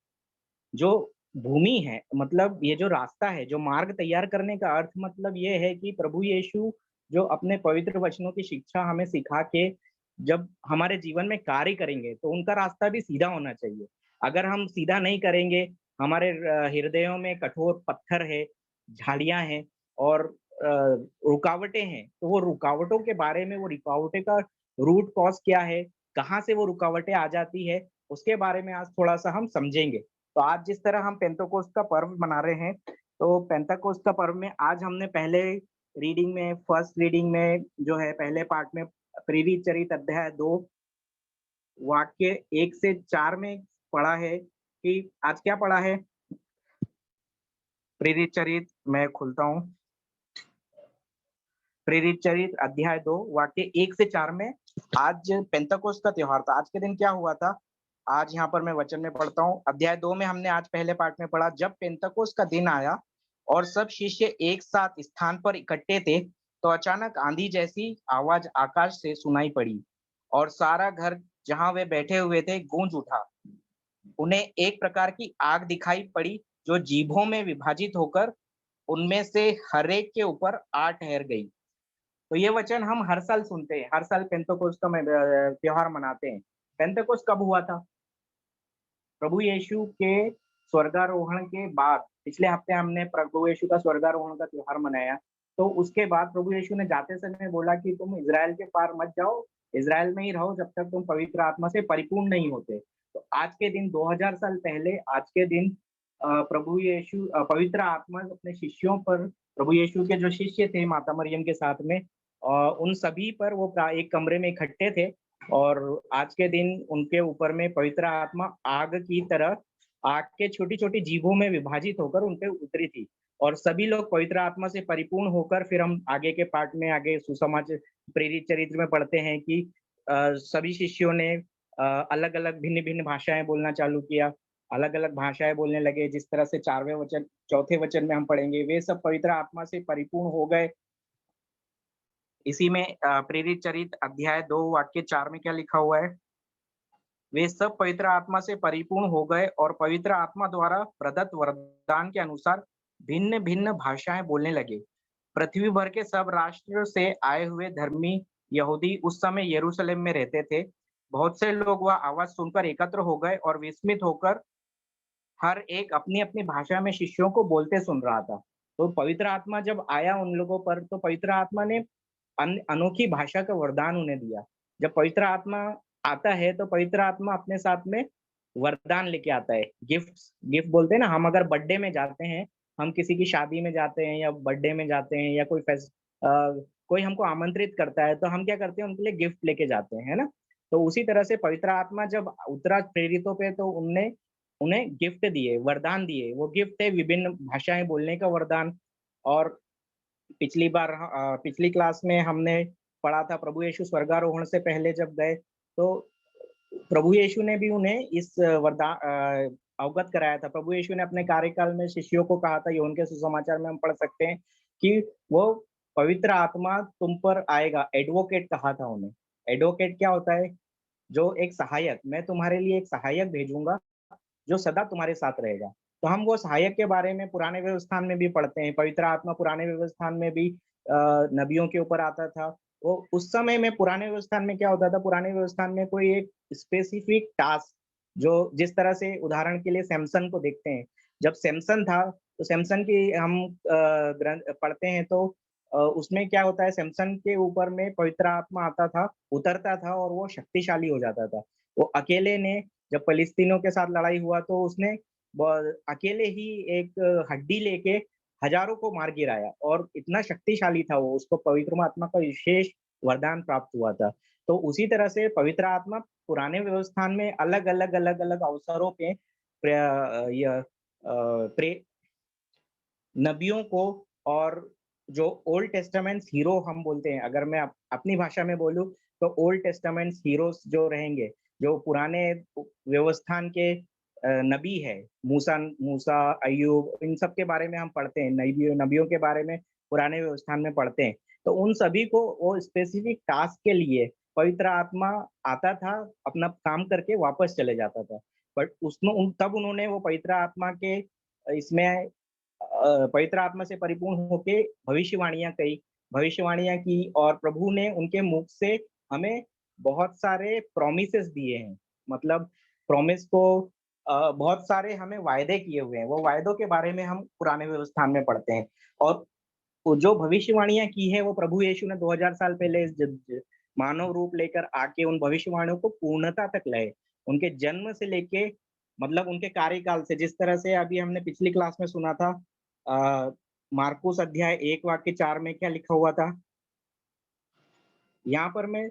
जो भूमि है, मतलब ये जो रास्ता है, जो मार्ग तैयार करने का अर्थ मतलब ये है कि प्रभु यीशु जो अपने पवित्र वचनों की शिक्षा हमें सिखा के जब हमारे जीवन में कार्य करेंगे, तो उनका रास्ता भी सीधा होना चाहिए। अगर हम सीधा नहीं करेंगे, हमारे हृदयों में कठोर पत्थर है, झाड़ियाँ हैं और रुकावटें हैं, तो वो रुकावटों के बारे में, वो रुकावटें का रूट कॉज़ क्या है, कहाँ से वो रुकावटें आ जाती है, उसके बारे में आज थोड़ा-सा हम समझेंगे। तो आज जिस तरह हम पेंतेकोस्त का पर्व मना रहे हैं, तो पेंतेकोस्त का पर्व में आज हमने पहले रीडिंग में, फर्स्ट रीडिंग में जो है पहले पार्ट में प्रेरित चरित अध्याय 2 वाक्य 1 से 4 में पढ़ा है कि आज क्या पढ़ा है? प्रेरित चरित मैं खोलता हूँ। प्रेरित चरित अध्याय 2 वाक्य 1 से 4 में आज पेंतेकोस्त का त्योहार था। आज के दिन क्या हुआ था? आज यहाँ पर मैं वचन में पढ़ता हूँ। अध्याय 2 में हमने आज पहले पार्ट में पढ़ा, जब पेंतेकोस्त का दिन आया और सब शिष्य एक साथ स्थान पर इकट्ठे थे, तो अचानक आंधी जैसी आवाज आकाश से सुनाई पड़ी और सारा घर जहाँ वे बैठे हुए थे गूंज उठा। उन्हें एक प्रकार की आग दिखाई पड़ी जो जीभों में विभाजित होकर उनमें से हर एक के ऊपर आ ठहर गई। तो ये वचन हम हर साल सुनते हैं, हर साल पेंतेकोस्त का त्योहार मनाते हैं। पेंतेकोस्त कब हुआ था? प्रभु यीशु के स्वर्गारोहण के बाद। पिछले हफ्ते हमने प्रभु यीशु का स्वर्गारोहण का त्योहार मनाया। तो उसके बाद प्रभु यीशु ने जाते समय बोला कि तुम इज़राइल के पार मत जाओ, इज़राइल में ही रहो जब तक तुम पवित्र आत्मा से परिपूर्ण नहीं होते। तो आज के दिन 2000 साल पहले आज के दिन प्रभु यीशु पवित्र आत्मा अपने शिष्यों पर, प्रभु यीशु के जो शिष्य थे माता मरियम के साथ में उन सभी पर वो एक कमरे में इकट्ठे थे और आज के दिन उनके ऊपर में पवित्र आत्मा आग की तरह आग के छोटी-छोटी जीभों में विभाजित होकर उन पे उतरी थी और सभी लोग पवित्र आत्मा से परिपूर्ण होकर फिर हम आगे के पार्ट में आगे सुसमाचार प्रेरित चरित्र में पढ़ते हैं कि सभी शिष्यों ने अलग-अलग भिन्न-भिन्न भाषाएं बोलना चालू किया, अलग-अलग भाषाएं बोलने लगे, जिस तरह से 4वें वचन, चौथे वचन में हम पढ़ेंगे, वे सब पवित्र आत्मा से परिपूर्ण हो गए। इसी में प्रेरित चरित अध्याय 2 वाक्य 4 में क्या लिखा हुआ है? वे सब पवित्र आत्मा से परिपूर्ण हो गए और पवित्र आत्मा द्वारा प्रदत्त वरदान के अनुसार भिन्न-भिन्न भाषाएं बोलने लगे। पृथ्वी भर के सब राष्ट्र से आए हुए धर्मी यहूदी उस समय यरूशलेम में रहते थे। बहुत से लोग वह आवाज सुनकर एकत्र हो गए और विस्मित होकर हर एक अपनी-अपनी भाषा में शिष्यों को बोलते सुन रहा था। तो पवित्र आत्मा जब आया उन लोगों पर, तो पवित्र आत्मा ने अनोखी भाषा का वरदान उन्हें दिया। जब पवित्र आत्मा आता है, तो पवित्र आत्मा अपने साथ में वरदान लेके आता है। गिफ्ट्स, गिफ्ट बोलते हैं ना, हम अगर बर्थडे में जाते हैं, हम किसी की शादी में जाते हैं या बर्थडे में जाते हैं या कोई हमको आमंत्रित करता है, तो हम क्या करते हैं? उनके लिए गिफ्ट लेके जाते हैं, है ना? तो उसी तरह से पवित्र आत्मा जब उतरा प्रेरितों पे, तो उनने उन्हें गिफ्ट दिए, वरदान दिए। वो गिफ्ट है विभिन्न भाषाएँ बोलने का वरदान और पिछली क्लास में हमने पढ़ा था प्रभु यीशु स्वर्गारोहण से पहले जब गए, तो प्रभु यीशु ने भी उन्हें इस अवगत कराया था। प्रभु यीशु ने अपने कार्यकाल में शिष्यों को कहा था, यूहन्ना के सुसमाचार में हम पढ़ सकते हैं कि वो पवित्र आत्मा तुम पर आएगा, एडवोकेट कहा था उन्हें। एडवोकेट क्या होता है? जो एक सहायक, मैं तुम्हारे लिए एक सहायक भेजूँगा जो सदा तुम्हारे साथ रहेगा। तो हम वो सहायक के बारे में पुराने व्यवस्थान में भी पढ़ते हैं। पवित्र आत्मा पुराने व्यवस्थान में भी नबियों के ऊपर आता था। वो उस समय में पुराने व्यवस्थान में क्या होता था? पुराने व्यवस्थान में कोई एक स्पेसिफिक टास्क, जो जिस तरह से उदाहरण के लिए सैमसन को देखते हैं। जब सैमसन था, तो सैमसन की हम ग्रंथ पढ़ते हैं, तो उसमें क्या होता है? सैमसन के ऊपर में पवित्र आत्मा आता था, उतरता था और वो शक्तिशाली हो जाता था। वो अकेले ने, जब फिलिस्तीनियों के साथ लड़ाई हुआ, तो उसने अकेले ही एक हड्डी लेके हजारों को मार गिराया और इतना शक्तिशाली था वो, उसको पवित्र आत्मा का विशेष वरदान प्राप्त हुआ था। तो उसी तरह से पवित्र आत्मा पुराने व्यवस्थान में अलग-अलग अवसरों पे नबियों को और जो ओल्ड टेस्टामेंट हीरो हम बोलते हैं, अगर मैं अपनी भाषा में बोलूँ, तो ओल्ड टेस्टामेंट हीरोज जो रहेंगे, जो पुराने व्यवस्थान के नबी है, मूसा, अय्यूब, इन सब के बारे में हम पढ़ते हैं, नबियों के बारे में पुराने व्यवस्थान में पढ़ते हैं। तो उन सभी को वो स्पेसिफिक टास्क के लिए पवित्र आत्मा आता था, अपना काम करके वापस चले जाता था। बट तब उन्होंने वो पवित्र आत्मा के इसमें पवित्र आत्मा से परिपूर्ण होके भविष्यवाणियां की और प्रभु ने उनके मुख से हमें बहुत सारे प्रॉमिसेस दिए हैं। मतलब प्रॉमिस को बहुत सारे हमें वायदे किए हुए हैं, वो वायदों के बारे में हम पुराने व्यवस्थान में पढ़ते हैं। और वो जो भविष्यवाणियां की है वो प्रभु यीशु ने 2000 साल पहले इस मानव रूप लेकर आके उन भविष्यवाणियों को पूर्णता तक लाए। उनके जन्म से लेके मतलब उनके कार्यकाल से, जिस तरह से अभी हमने पिछली क्लास में सुना था, मार्कुस अध्याय 1 वाक्य 4 में क्या लिखा हुआ था। यहाँ पर मैं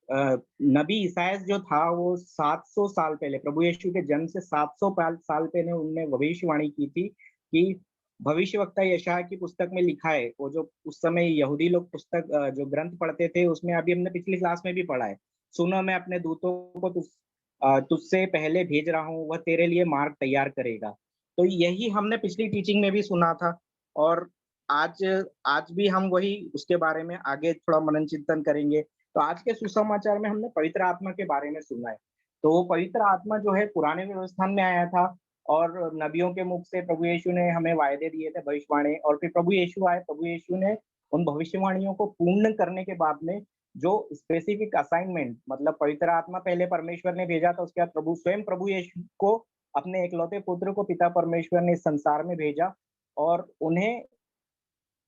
नबी ईसायास जो था वो 700 साल पहले, प्रभु यीशु के जन्म से 700 साल पहले उनने भविष्यवाणी की थी कि भविष्यवक्ता यशायाह की पुस्तक में लिखा है, वो जो उस समय यहूदी लोग पुस्तक जो ग्रंथ पढ़ते थे उसमें, अभी हमने पिछली क्लास में भी पढ़ा है, सुनो मैं अपने दूतों को तुझसे पहले भेज रहा हूँ, वह तेरे लिए मार्ग तैयार करेगा। तो यही हमने पिछली टीचिंग में भी सुना था, और आज आज भी हम वही उसके बारे में आगे थोड़ा मनन चिंतन करेंगे। तो आज के सुसमाचार में हमने पवित्र आत्मा के बारे में सुना है। तो वो पवित्र आत्मा जो है पुराने व्यवस्थान में आया था, और नबियों के मुख से प्रभु यीशु ने हमें वायदे दिए थे, भविष्यवाणी, और फिर प्रभु यीशु आए, प्रभु यीशु ने उन भविष्यवाणियों को पूर्ण करने के बाद में जो स्पेसिफिक असाइनमेंट, मतलब पवित्र आत्मा पहले परमेश्वर ने भेजा था, उसके बाद प्रभु यीशु को, अपने इकलौते पुत्र को पिता परमेश्वर ने इस संसार में भेजा और उन्हें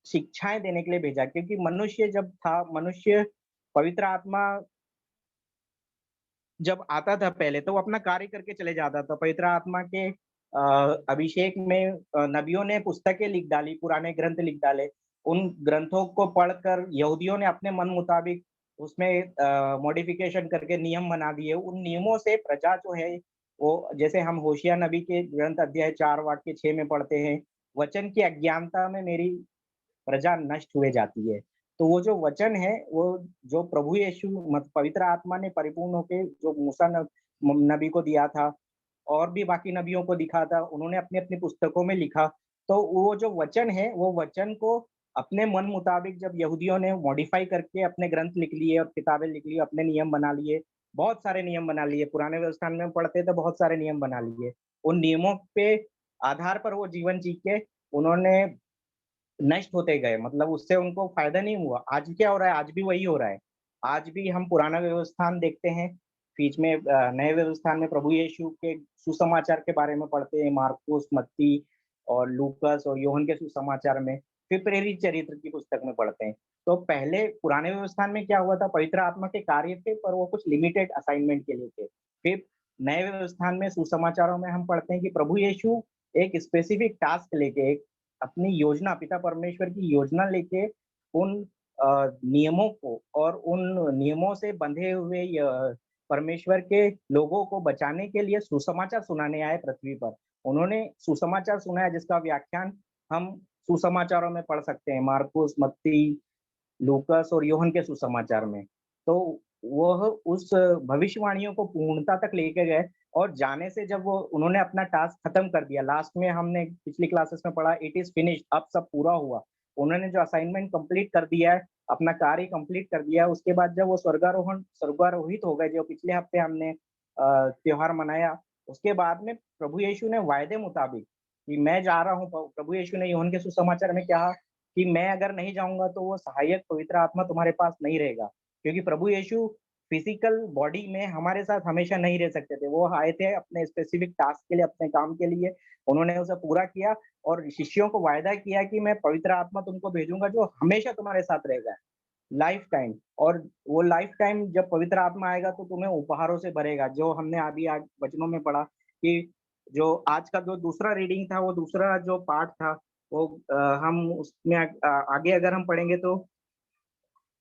शिक्षाएं देने के लिए भेजा। क्योंकि मनुष्य जब था, मनुष्य पवित्र आत्मा जब आता था पहले तो वो अपना कार्य करके चले जाता था। पवित्र आत्मा के अभिषेक में नबियों ने पुस्तकें लिख डाली, पुराने ग्रंथ लिख डाले। उन ग्रंथों को पढ़कर यहूदियों ने अपने मन मुताबिक उसमें मॉडिफिकेशन करके नियम बना दिए। उन नियमों से प्रजा जो है वो, जैसे हम होशिया नबी के ग्रंथ अध्याय 4 वाक्य 6 में पढ़ते हैं, वचन की अज्ञानता में मेरी प्रजा नष्ट हुए जाती है। तो वो जो वचन है, वो जो प्रभु यीशु पवित्र आत्मा ने परिपूर्ण होके जो मूसा नबी को दिया था और भी बाकी नबियों को दिखा था, उन्होंने अपनी अपनी पुस्तकों में लिखा। तो वो जो वचन है, वो वचन को अपने मन मुताबिक जब यहूदियों ने मॉडिफाई करके अपने ग्रंथ लिख लिए और किताबें लिख ली, अपने नियम बना लिए, बहुत सारे नियम बना लिए, पुराने व्यवस्थान में पढ़ते तो बहुत सारे नियम बना लिए। उन नियमों पे आधार पर वो जीवन जी के उन्होंने नष्ट होते गए, मतलब उससे उनको फायदा नहीं हुआ। आज क्या हो रहा है? आज भी वही हो रहा है। आज भी हम पुराना व्यवस्थान देखते हैं, बीच में नए व्यवस्थान में प्रभु यीशु के सुसमाचार के बारे में पढ़ते हैं, मार्कुस, मत्ती और लूकस और योहन के सुसमाचार में, फिर प्रेरित चरित्र की पुस्तक में पढ़ते हैं। तो पहले पुराने व्यवस्थान में क्या हुआ था, पवित्र आत्मा के कार्य थे पर वो कुछ लिमिटेड असाइनमेंट के लिए थे। फिर नए व्यवस्थान में सुसमाचारों में हम पढ़ते हैं कि प्रभु यीशु एक स्पेसिफिक टास्क लेके, एक अपनी योजना, पिता परमेश्वर की योजना लेके उन नियमों को और उन नियमों से बंधे हुए परमेश्वर के लोगों को बचाने के लिए सुसमाचार सुनाने आए पृथ्वी पर। उन्होंने सुसमाचार सुनाया जिसका व्याख्यान हम सुसमाचारों में पढ़ सकते हैं, मार्कुस, मत्ती, लूकस और योहन के सुसमाचार में। तो वह उस भविष्यवाणियों को पूर्णता तक लेके गए, और जाने से जब वो उन्होंने अपना टास्क खत्म कर दिया, लास्ट में हमने पिछली क्लासेस में पढ़ा, इट इज फिनिश्ड, अब सब पूरा हुआ। उन्होंने जो असाइनमेंट कंप्लीट कर दिया है, अपना कार्य कंप्लीट कर दिया है, उसके बाद जब वो स्वर्गारोहित हो गए, जो पिछले हफ्ते हमने त्योहार मनाया, उसके बाद में प्रभु यीशु ने वायदे मुताबिक कि मैं जा रहा हूँ, प्रभु यीशु ने यूहन्ना के सुसमाचार में कहा कि मैं अगर नहीं जाऊंगा तो वो सहायक पवित्र आत्मा तुम्हारे पास नहीं रहेगा। क्योंकि प्रभु यीशु फिजिकल बॉडी में हमारे साथ हमेशा नहीं रह सकते थे, वो आए थे अपने स्पेसिफिक टास्क के लिए, अपने काम के लिए, उन्होंने उसे पूरा किया और शिष्यों को वायदा किया कि मैं पवित्र आत्मा तुमको भेजूंगा जो हमेशा तुम्हारे साथ रहेगा, लाइफ टाइम। और वो लाइफ टाइम जब पवित्र आत्मा आएगा तो तुम्हें उपहारों से भरेगा, जो हमने अभी आज वचनों में पढ़ा कि जो आज का जो दूसरा रीडिंग था, वो दूसरा जो पार्ट था, वो हम उसमें आगे अगर हम पढ़ेंगे तो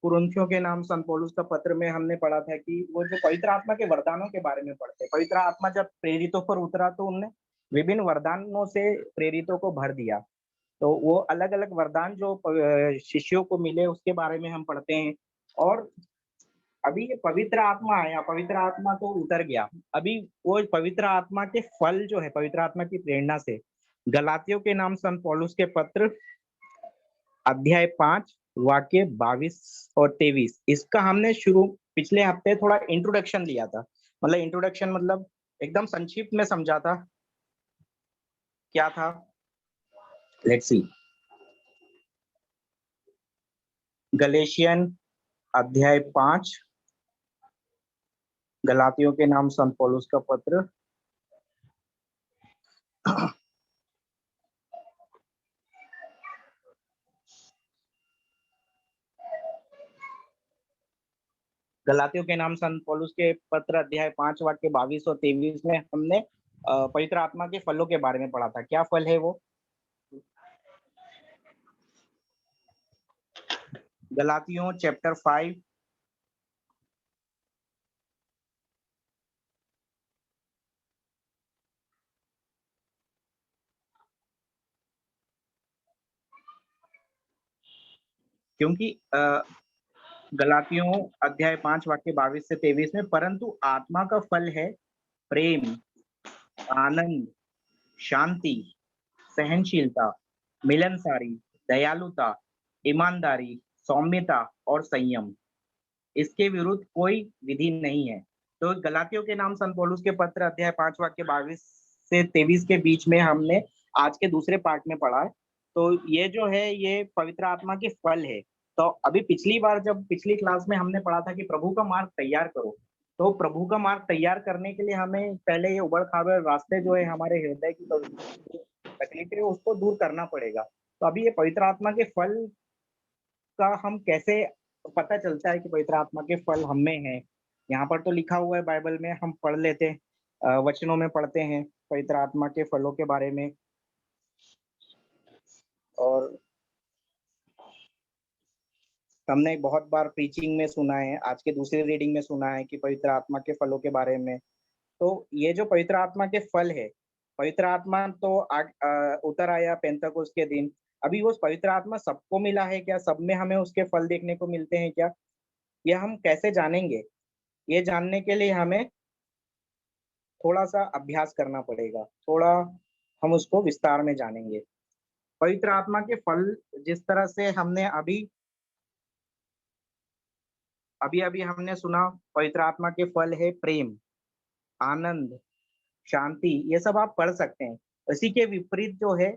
कुरिन्थियों के नाम संत पौलुस का पत्र में हमने पढ़ा था कि वो जो पवित्र आत्मा के वरदानों के बारे में पढ़ते हैं। पवित्र आत्मा जब प्रेरितों पर उतरा तो उनने विभिन्न वरदानों से प्रेरितों को भर दिया। तो वो अलग अलग वरदान जो शिष्यों को मिले उसके बारे में हम पढ़ते हैं। और अभी ये पवित्र आत्मा आया, पवित्र आत्मा तो उतर गया, अभी वो पवित्र आत्मा के फल जो है, पवित्र आत्मा की प्रेरणा से गलातियों के नाम संत पौलुस के पत्र अध्याय 5 वाक्य 22 और 23, इसका हमने शुरू पिछले हफ्ते थोड़ा इंट्रोडक्शन लिया था। मतलब इंट्रोडक्शन मतलब एकदम संक्षिप्त में समझा था, क्या था, लेट्स सी। गलेशियन अध्याय 5, गलातियों के नाम संत पौलुस का पत्र गलातियों के नाम संत पौलुस के पत्र अध्याय 5 वाक्य 22 और 23 में हमने पवित्र आत्मा के फलों के बारे में पढ़ा था। क्या फल है वो? गलातियों चैप्टर 5 क्योंकि गलातियों अध्याय 5 वाक्य 22 से 23 में परंतु आत्मा का फल है प्रेम, आनंद, शांति, सहनशीलता, मिलनसारी, दयालुता, ईमानदारी, सौम्यता और संयम। इसके विरुद्ध कोई विधि नहीं है। तो गलातियों के नाम संत पौलुस के पत्र अध्याय 5 वाक्य 22 से 23 के बीच में हमने आज के दूसरे पार्ट में पढ़ा है। तो ये जो है ये पवित्र आत्मा के फल है। तो अभी पिछली बार जब पिछली क्लास में हमने पढ़ा था कि प्रभु का मार्ग तैयार करो, तो प्रभु का मार्ग तैयार करने के लिए हमें पहले ये उबड़-खाबड़ रास्ते जो है हमारे हृदय की तकलीफें उसको दूर करना पड़ेगा। तो अभी ये पवित्र आत्मा के फल का हम कैसे पता चलता है कि पवित्र आत्मा के फल हम में हैं? यहाँ पर तो लिखा हुआ है बाइबल में, हम पढ़ लेते हैं, वचनों में पढ़ते हैं पवित्र आत्मा के फलों के बारे में। और हमने बहुत बार प्रीचिंग में सुना है, आज के दूसरे रीडिंग में सुना है कि पवित्र आत्मा के फलों के बारे में। तो ये जो पवित्र आत्मा के फल है, पवित्र आत्मा तो उतर आया पेंतकोस्त के दिन। अभी वो पवित्र आत्मा सबको मिला है क्या? सब में हमें उसके फल देखने को मिलते हैं क्या? ये हम कैसे जानेंगे? ये जानने के लिए हमें थोड़ा-सा अभ्यास करना पड़ेगा, थोड़ा हम उसको विस्तार में जानेंगे। पवित्र आत्मा के फल जिस तरह से हमने अभी हमने सुना, पवित्र आत्मा के फल है प्रेम, आनंद, शांति, ये सब आप पढ़ सकते हैं। इसी के विपरीत जो है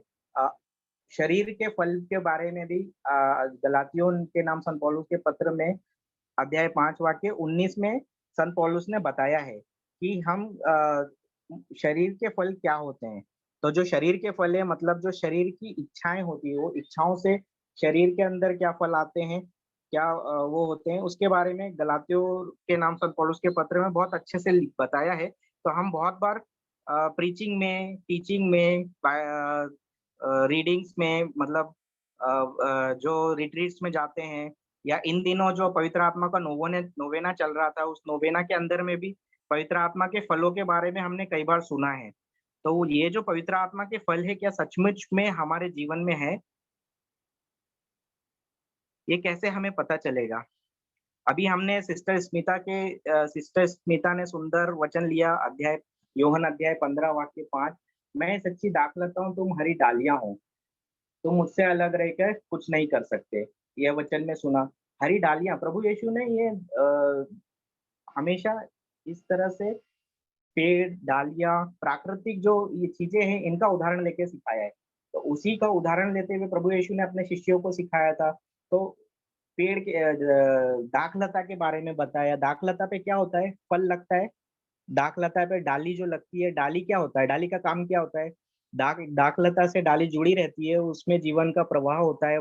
शरीर के फल के बारे में भी गलातियों के नाम संत पौलुस के पत्र में अध्याय 5 वाक्य 19 में संत पौलुस ने बताया है कि हम शरीर के फल क्या होते हैं। तो जो शरीर के फल है मतलब जो शरीर की इच्छाएं होती है, वो इच्छाओं से शरीर के अंदर क्या फल आते हैं, क्या वो होते हैं, उसके बारे में गलातियों के नाम संत पौलुस के पत्र में बहुत अच्छे से बताया है। तो हम बहुत बार प्रीचिंग में, टीचिंग में, रीडिंग्स में मतलब जो रिट्रीट्स में जाते हैं या इन दिनों जो पवित्र आत्मा का नोवेना चल रहा था, उस नोवेना के अंदर में भी पवित्र आत्मा के फलों के बारे में हमने कई बार सुना है। तो ये जो पवित्र आत्मा के फल है, क्या सचमुच में हमारे जीवन में है? ये कैसे हमें पता चलेगा? अभी हमने सिस्टर स्मिता ने सुंदर वचन लिया, यूहन्ना अध्याय 15 वाक्य 5, मैं सच्ची दाखलता हूँ, तुम हरी डालियां हो, तुम मुझसे अलग रहकर कुछ नहीं कर सकते। यह वचन में सुना। हरी डालियां, प्रभु यीशु ने ये हमेशा इस तरह से पेड़, डालियां, प्राकृतिक जो ये चीजें हैं, इनका उदाहरण लेके सिखाया है। तो उसी का उदाहरण लेते हुए प्रभु यीशु ने अपने शिष्यों को सिखाया था। तो पेड़ के दाखलता के बारे में बताया। दाखलता पे क्या होता है? फल लगता है। दाखलता पे डाली जो लगती है, डाली क्या होता है? डाली का काम क्या होता है? दाखलता से डाली जुड़ी रहती है, उसमें जीवन का प्रवाह होता है,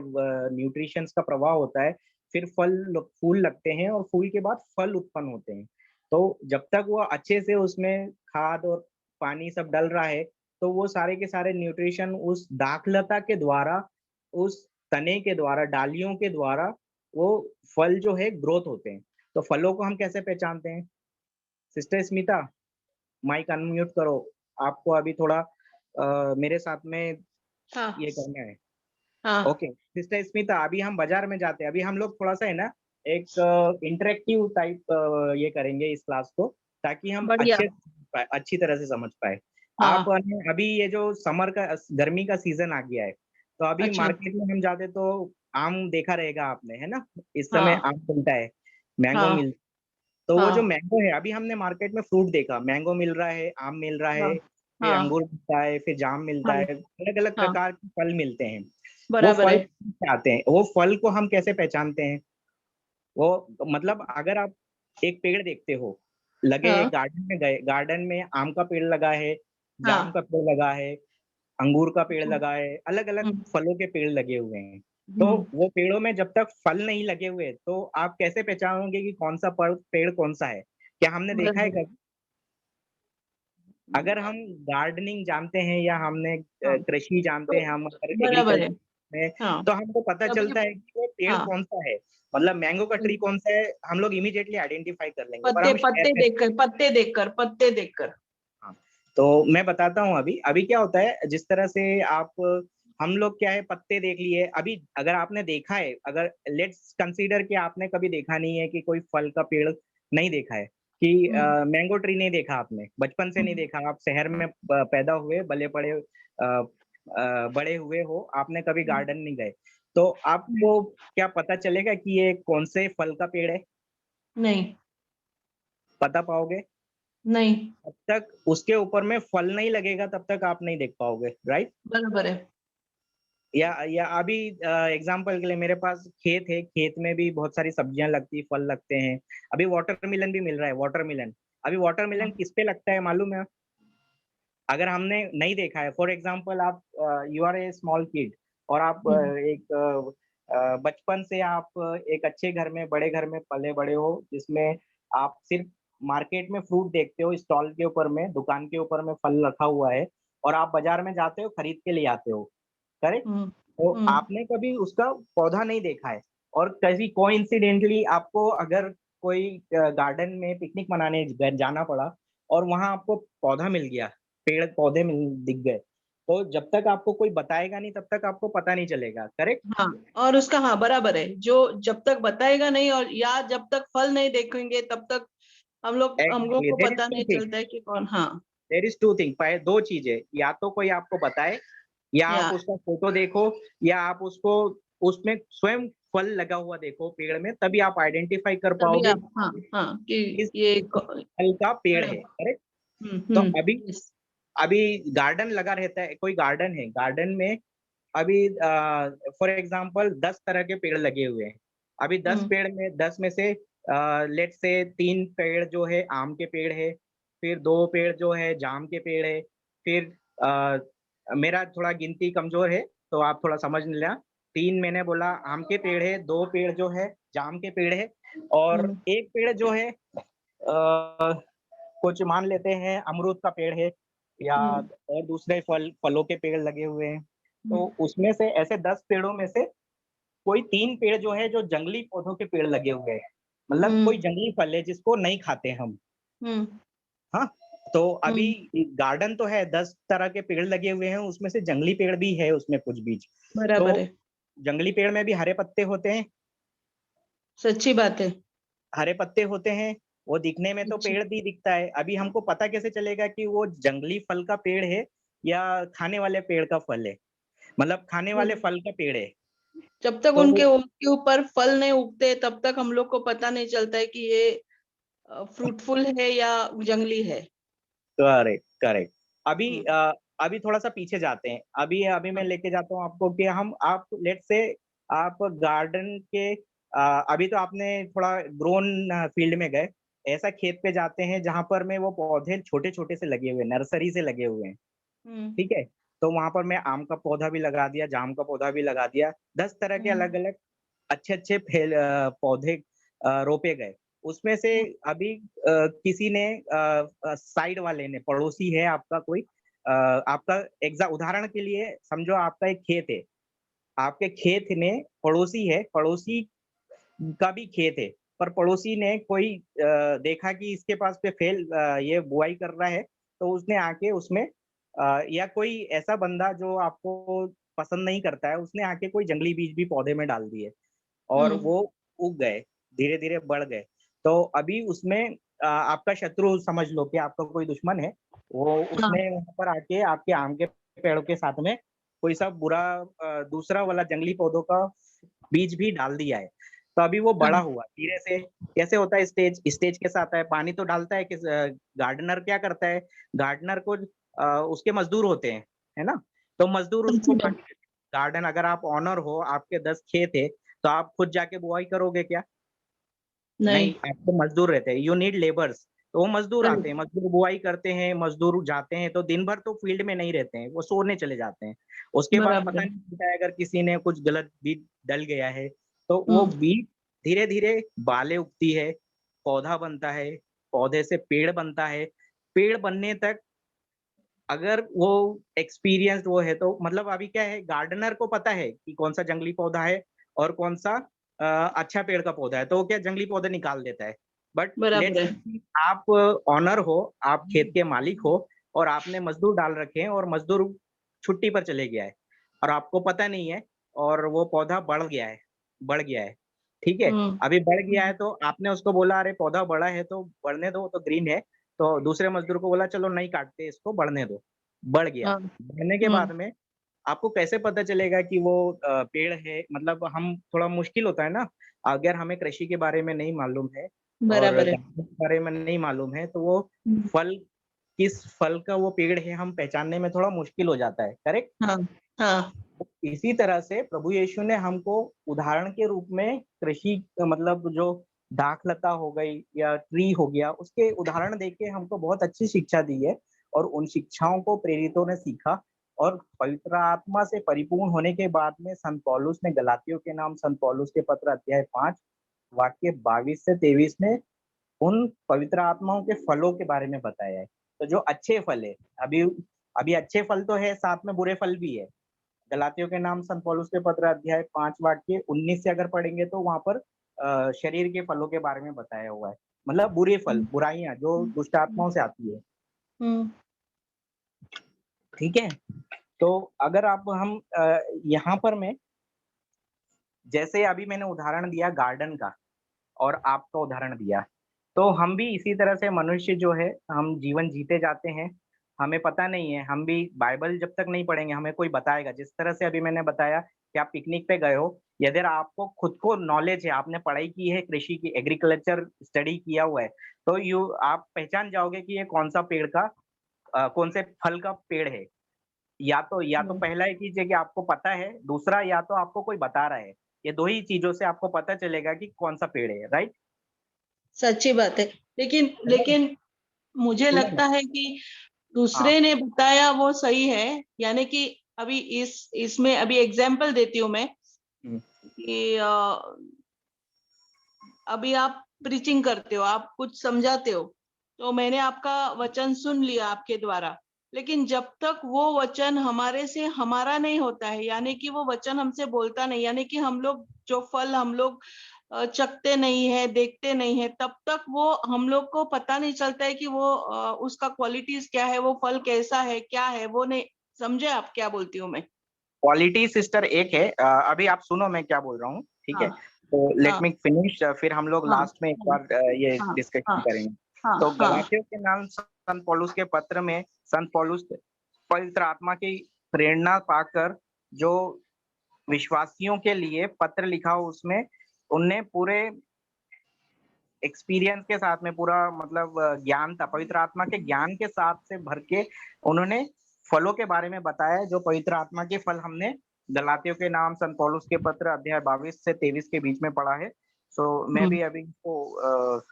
न्यूट्रिशंस का प्रवाह होता है, फिर फूल लगते हैं और फूल के बाद फल उत्पन्न होते हैं। तो जब तक वो अच्छे से उसमें खाद और पानी सब डल रहा है, तो वो सारे के सारे न्यूट्रिशन उस दाखलता के द्वारा, उस तने के द्वारा, डालियों के द्वारा वो फल जो है ग्रोथ होते हैं। तो फलों को हम कैसे पहचानते हैं? सिस्टर स्मिता, माइक अनम्यूट करो। आपको अभी थोड़ा मेरे साथ में हाँ, ये करना है। हाँ, ओके सिस्टर स्मिता, अभी हम बाजार में जाते हैं। अभी हम लोग थोड़ा सा है ना एक इंटरेक्टिव टाइप ये करेंगे इस क्लास को, ताकि हम बढ़िया। अच्छी तरह से समझ पाए। आप हाँ, अभी ये जो गर्मी का सीजन आ गया है, तो अभी अच्छा, मार्केट में हम जाते तो आम देखा रहेगा आपने, है ना? इस समय हाँ, आम मिलता है, मैंगो हाँ, मिल तो वो जो हाँ, मैंगो है, अभी हमने मार्केट में फ्रूट देखा, मैंगो मिल रहा है, आम मिल रहा हाँ, है, फिर हाँ, अंगूर मिलता है, फिर जाम मिलता हाँ, है, अलग-अलग हाँ, प्रकार के फल मिलते हैं। वो बराबर फल है। से आते हैं, वो फल को हम कैसे पहचानते हैं? वो मतलब अगर आप एक पेड़ देखते हो, लगे हाँ, गार्डन में गए, गार्डन में आम का पेड़ लगा है, जाम हाँ, का पेड़ लगा है, अंगूर का पेड़ अच्छा। लगा है, अलग अलग हम्म, फलों के पेड़ लगे हुए हैं। तो वो पेड़ों में जब तक फल नहीं लगे हुए तो आप कैसे पहचानोगे कि कौन सा पेड़ कौन सा है? क्या हमने देखा है बराबर है। कभी? अगर हम गार्डनिंग जानते हैं या हमने हाँ, कृषि जानते तो हैं, हम अगर बराबर है। एग्रीकल्चर में, हाँ, तो हमको पता तभी। चलता है कि वो पेड़ हाँ, कौन-सा है। मतलब मैंगो का ट्री बिल्कुल। कौन-सा है, हम लोग इमीडिएटली आइडेंटिफाई कर लेंगे। पर पत्ते हम शहर पत्ते में, देखकर, पत्ते देखकर, पत्ते देखकर। हाँ, तो मैं बताता हूँ अभी। अभी क्या होता है, जिस तरह से आप, हम लोग क्या है, पत्ते देख लिए। अभी अगर आपने देखा है, अगर लेट्स कंसीडर कि आपने कभी देखा नहीं है कि कोई फल का पेड़ नहीं देखा है, कि हम्म, मैंगो ट्री नहीं देखा आपने, बचपन से नहीं हम्म, देखा, आप शहर में पैदा हुए, बड़े हुए हो, आपने कभी हम्म, गार्डन नहीं गए, तो हम्म। आपको क्या पता चलेगा कि ये कौन से फल का पेड़ है? नहीं, पता पाओगे? नहीं, तब तक उसके ऊपर में फल नहीं लगेगा, तब तक आप नहीं देख पाओगे, राइट? बराबर है। या अभी एग्जांपल के लिए मेरे पास खेत है, खेत में भी बहुत सारी सब्जियां लगती, फल लगते हैं। अभी वाटरमेलन भी मिल रहा है, वाटरमेलन। अभी वाटरमेलन हाँ, किस पे लगता है मालूम है? अगर हमने नहीं देखा है, फॉर एग्जांपल आप, you are a small kid, और आप हम्म, बचपन से आप एक अच्छे घर में, बड़े घर में पले बड़े हो, जिसमें आप सिर्फ मार्केट में फ्रूट देखते हो, स्टॉल के ऊपर में, दुकान के ऊपर में फल रखा हुआ है, और आप बाजार में जाते हो, खरीद के ले आते हो, करेक्ट? हम्म, तो हम्म, आपने कभी उसका पौधा नहीं देखा है, और कभी कोइंसिडेंटली आपको अगर कोई गार्डन में पिकनिक मनाने जाना पड़ा, और वहां आपको पौधा मिल गया, पेड़ पौधे दिख गए, तो जब तक आपको कोई बताएगा नहीं, तब तक आपको पता नहीं चलेगा, करेक्ट? हाँ। और उसका, हाँ, बराबर है, जो जब तक बताएगा नहीं और या जब तक फल नहीं देखेंगे तब तक हम लोग एग्जैक्टली, को देयर इज पता टू नहीं थिंग, चलता है कि कौन। हाँ, देयर इज टू थिंग, दो चीजें, या तो कोई आपको बताए, या आप या उसका फोटो देखो, या आप उसको, उसमें स्वयं फल लगा हुआ देखो पेड़ में, तभी आप आइडेंटिफाई कर तभी पाओगे आप, हाँ, हाँ, कि किस ये किस फल का पेड़ है, बराबर। करेक्ट? तो अभी, यस। अभी गार्डन लगा रहता है, कोई गार्डन है, गार्डन में अभी फॉर एग्जांपल 10 तरह के पेड़ लगे हुए हैं। अभी 10 हम्म, पेड़ में, 10 में से लेट्स से 3 पेड़ जो है आम के पेड़ है, फिर 2 पेड़ जो है जाम के पेड़ है, फिर मेरा थोड़ा गिनती कमजोर है, तो आप थोड़ा समझ लेना। 3 मैंने बोला आम के पेड़ है, 2 पेड़ जो है जाम के पेड़ है, और हम्म, एक पेड़ जो है कुछ मान लेते हैं अमरूद का पेड़ है, या हम्म, और दूसरे फलों के पेड़ लगे हुए हैं। तो हम्म, उसमें से ऐसे 10 पेड़ों में से कोई 3 पेड़ जो है जो जंगली पौधों के पेड़ लगे हुए हैं। मतलब हम्म, कोई जंगली फल है जिसको नहीं खाते हम। हम्म, हाँ, तो अभी हम्म, गार्डन तो है, 10 तरह के पेड़ लगे हुए हैं, उसमें से जंगली पेड़ भी है उसमें कुछ बीज। तो बराबर है। जंगली पेड़ में भी हरे पत्ते होते हैं, सच्ची बात है। हरे पत्ते होते हैं, वो दिखने में तो सच्ची। पेड़ भी दिखता है। अभी हमको पता कैसे चलेगा कि वो जंगली फल का पेड़ है या खाने वाले पेड़ का फल है, मतलब खाने वाले फल का पेड़ है। जब तक तो उनके ऊपर फल नहीं उगते तब तक हम लोग को पता नहीं चलता है कि ये फ्रूटफुल है या जंगली है। Correct, correct. अभी हम्म, अभी थोड़ा-सा पीछे जाते हैं। अभी मैं हाँ, लेके जाता हूँ आपको कि हम आप लेट्स से आप गार्डन के, अभी तो आपने थोड़ा ग्रोन फील्ड में गए। ऐसा खेत पे जाते हैं जहाँ पर में वो पौधे छोटे-छोटे से लगे हुए हैं, नर्सरी से लगे हुए हैं, हम्म, ठीक है? तो वहाँ पर मैं आम का पौधा भी लगा दिया, जाम का पौधा भी लगा दिया। 10 तरह के हम्म, अलग-अलग अच्छे-अच्छे पौधे रोपे गए। उसमें से अभी किसी ने साइड वाले ने, पड़ोसी है आपका कोई, आपका उदाहरण के लिए समझो आपका एक खेत है। आपके खेत में पड़ोसी है, पड़ोसी का भी खेत है, पर पड़ोसी ने कोई देखा कि इसके पास पे ये बुआई कर रहा है, तो उसने आके उसमें या कोई ऐसा बंदा जो आपको पसंद नहीं करता है, उसने आके कोई जंगली बीज भी पौधे में डाल दिए। और हम्म, वो उग गए, धीरे-धीरे बढ़ गए। तो अभी उसमें आपका शत्रु समझ लो कि आपका कोई दुश्मन है, वो हाँ, उसने वहाँ पर आके आपके आम के पेड़ों के साथ में कोई सा बुरा दूसरा वाला जंगली पौधों का बीज भी डाल दिया है। तो अभी वो बड़ा हाँ, हुआ, धीरे से कैसे होता है, स्टेज स्टेज के साथ है, पानी तो डालता है, गार्डनर क्या करता है, गार्डनर को उसके मज़दूर होते हैं, है ना? तो मज़दूर उसको सच्ची पानी बात। देते हैं। गार्डन अगर आप ओनर हो, आपके 10 खेत है, तो आप खुद जाके बुआई करोगे क्या? नहीं, नहीं। आपको मज़दूर रहते हैं, यू नीड लेबर्स। तो वो मजदूर बराबर। आते हैं, मजदूर बुआई करते हैं, मजदूर जाते हैं, तो दिन भर तो फील्ड में नहीं रहते हैं, वो सोने चले जाते हैं। उसके बाद बराबर पता है। नहीं चलता है, अगर किसी ने कुछ गलत बीज डल गया है तो वो हम्म, बीज धीरे धीरे बालें उगती है, पौधा बनता है, पौधे से पेड़ बनता है। पेड़ बनने तक अगर वो एक्सपीरियंस्ड वो है तो मतलब अभी क्या है, गार्डनर को पता है कि कौन सा जंगली पौधा है और कौन सा अच्छा पेड़ का पौधा है, तो वो क्या जंगली पौधे निकाल देता है। बट बराबर लेट्स है। आप ऑनर हो, आप खेत के मालिक हो और आपने मजदूर डाल रखे हैं और मजदूर छुट्टी पर चले गया है और आपको पता नहीं है और वो पौधा बढ़ गया है, ठीक है। हम्म, अभी बढ़ गया है तो आपने उसको बोला अरे पौधा बड़ा है तो बढ़ने दो, तो ग्रीन है। तो दूसरे मजदूर को बोला चलो नहीं काटते इसको, बढ़ने दो। बढ़ गया। हाँ, बढ़ने के बाद में आपको कैसे पता चलेगा कि वो पेड़ है? मतलब हम थोड़ा मुश्किल होता है ना, अगर हमें कृषि के बारे में नहीं मालूम है और बराबर है। गार्डनिंग के बारे में नहीं मालूम है, तो वो हम्म, फल किस फल का वो पेड़ है हम पहचानने में थोड़ा मुश्किल हो जाता है, करेक्ट? हाँ, हाँ, इसी तरह से प्रभु यीशु ने हमको उदाहरण के रूप में कृषि मतलब जो दाखलता हो गई या ट्री हो गया, उसके उदाहरण देके हमको बहुत अच्छी शिक्षा दी है और उन शिक्षाओं को प्रेरितों ने सीखा और पवित्र आत्मा से परिपूर्ण होने के बाद में संत पौलुस ने गलातियों के नाम संत पौलुस के पत्र अध्याय 5 वाक्य 22 से 23 में उन पवित्र आत्माओं के फलों के बारे में बताया है। तो जो अच्छे फल है, अभी अभी अच्छे फल तो है, साथ में बुरे फल भी है। गलातियों के नाम संत पौलुस के पत्र अध्याय 5 वाक्य 19 से अगर पढ़ेंगे तो वहां पर शरीर के फलों के बारे में बताया हुआ है। मतलब बुरे फल, बुराइयां जो दुष्ट आत्माओं से आती है, हम्म, ठीक है। तो अगर आप हम यहाँ पर मैं जैसे अभी मैंने उदाहरण दिया गार्डन का और आपका उदाहरण दिया, तो हम भी इसी तरह से मनुष्य जो है, हम जीवन जीते जाते हैं, हमें पता नहीं है, हम भी बाइबल जब तक नहीं पढ़ेंगे हमें कोई बताएगा। जिस तरह से अभी मैंने बताया कि आप पिकनिक पे गए हो, यदि आपको खुद को नॉलेज है, आपने पढ़ाई की है, कृषि की एग्रीकल्चर स्टडी किया हुआ है, तो यू आप पहचान जाओगे कि ये कौन सा पेड़ का कौन से फल का पेड़ है। या तो पहला ही चीज है कि आपको पता है, दूसरा या तो आपको कोई बता रहा है। ये दो ही चीजों से आपको पता चलेगा कि कौन सा पेड़ है, राइट? सच्ची बात है। लेकिन लेकिन मुझे सुनो ना। लगता है कि हाँ। दूसरे ने बताया वो सही है। यानी कि अभी इसमें अभी एग्जाम्पल देती हूँ मैं हम्म, कि अभी आप प्रीचिंग करते हो, आप कुछ समझाते हो, तो मैंने आपका वचन सुन लिया आपके द्वारा। लेकिन जब तक वो वचन हमारे से हमारा नहीं होता है, यानी कि वो वचन हमसे बोलता नहीं, यानी कि हम लोग जो फल हम लोग चखते नहीं है, देखते नहीं है, तब तक वो हम लोग को पता नहीं चलता है कि वो उसका क्वालिटीज क्या है, वो फल कैसा है, क्या है वो नहीं। समझे आप क्या बोलती हूँ मैं? क्वालिटी सिस्टर एक है, अभी आप सुनो मैं क्या बोल रहा हूँ, ठीक है। हाँ, तो लेट हाँ, मी फिनिश, फिर हम लोग हाँ, लास्ट में एक बार ये हाँ, डिस्कशन हाँ, करेंगे। हाँ, तो हाँ, गलातियों के नाम संत पौलुस के पत्र में संत पौलुस पवित्र आत्मा की प्रेरणा पाकर जो विश्वासियों के लिए पत्र लिखा हो, उसमें उनने पूरे एक्सपीरियंस के साथ में पूरा मतलब ज्ञान था, पवित्र आत्मा के ज्ञान के साथ से भर के उन्होंने फलों के बारे में बताया। जो पवित्र आत्मा के फल हमने गलातियों के नाम संत पौलुस के पत्र अध्याय 22 से 23 के बीच में पढ़ा है। सो मैं हम्म, भी अभी इसको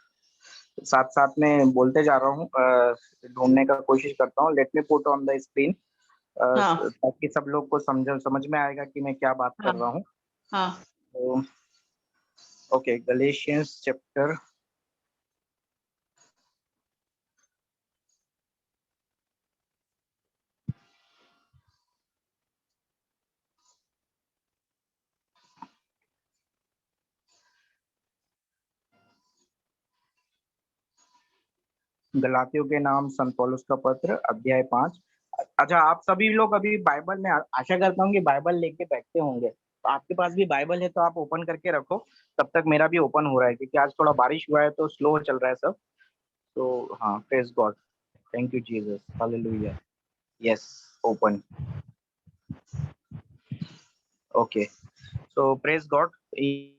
साथ साथ में बोलते जा रहा हूँ, ढूंढने का कोशिश करता हूँ। Let me put on the screen हाँ, ताकि सब लोग को समझ में आएगा कि मैं क्या बात हाँ, कर रहा हूँ। हाँ, तो ओके, गलेशियंस चैप्टर गलातियों के नाम संत पौलुस का पत्र अध्याय 5। अच्छा, आप सभी लोग अभी बाइबल में, आशा करता हूँ कि बाइबल लेके बैठते होंगे, तो आपके पास भी बाइबल है तो आप ओपन करके रखो। तब तक मेरा भी ओपन हो रहा है क्योंकि आज थोड़ा बारिश हुआ है तो स्लो चल रहा है सब। तो हाँ, praise God, thank you Jesus, hallelujah. Yes, open. Okay, so praise God.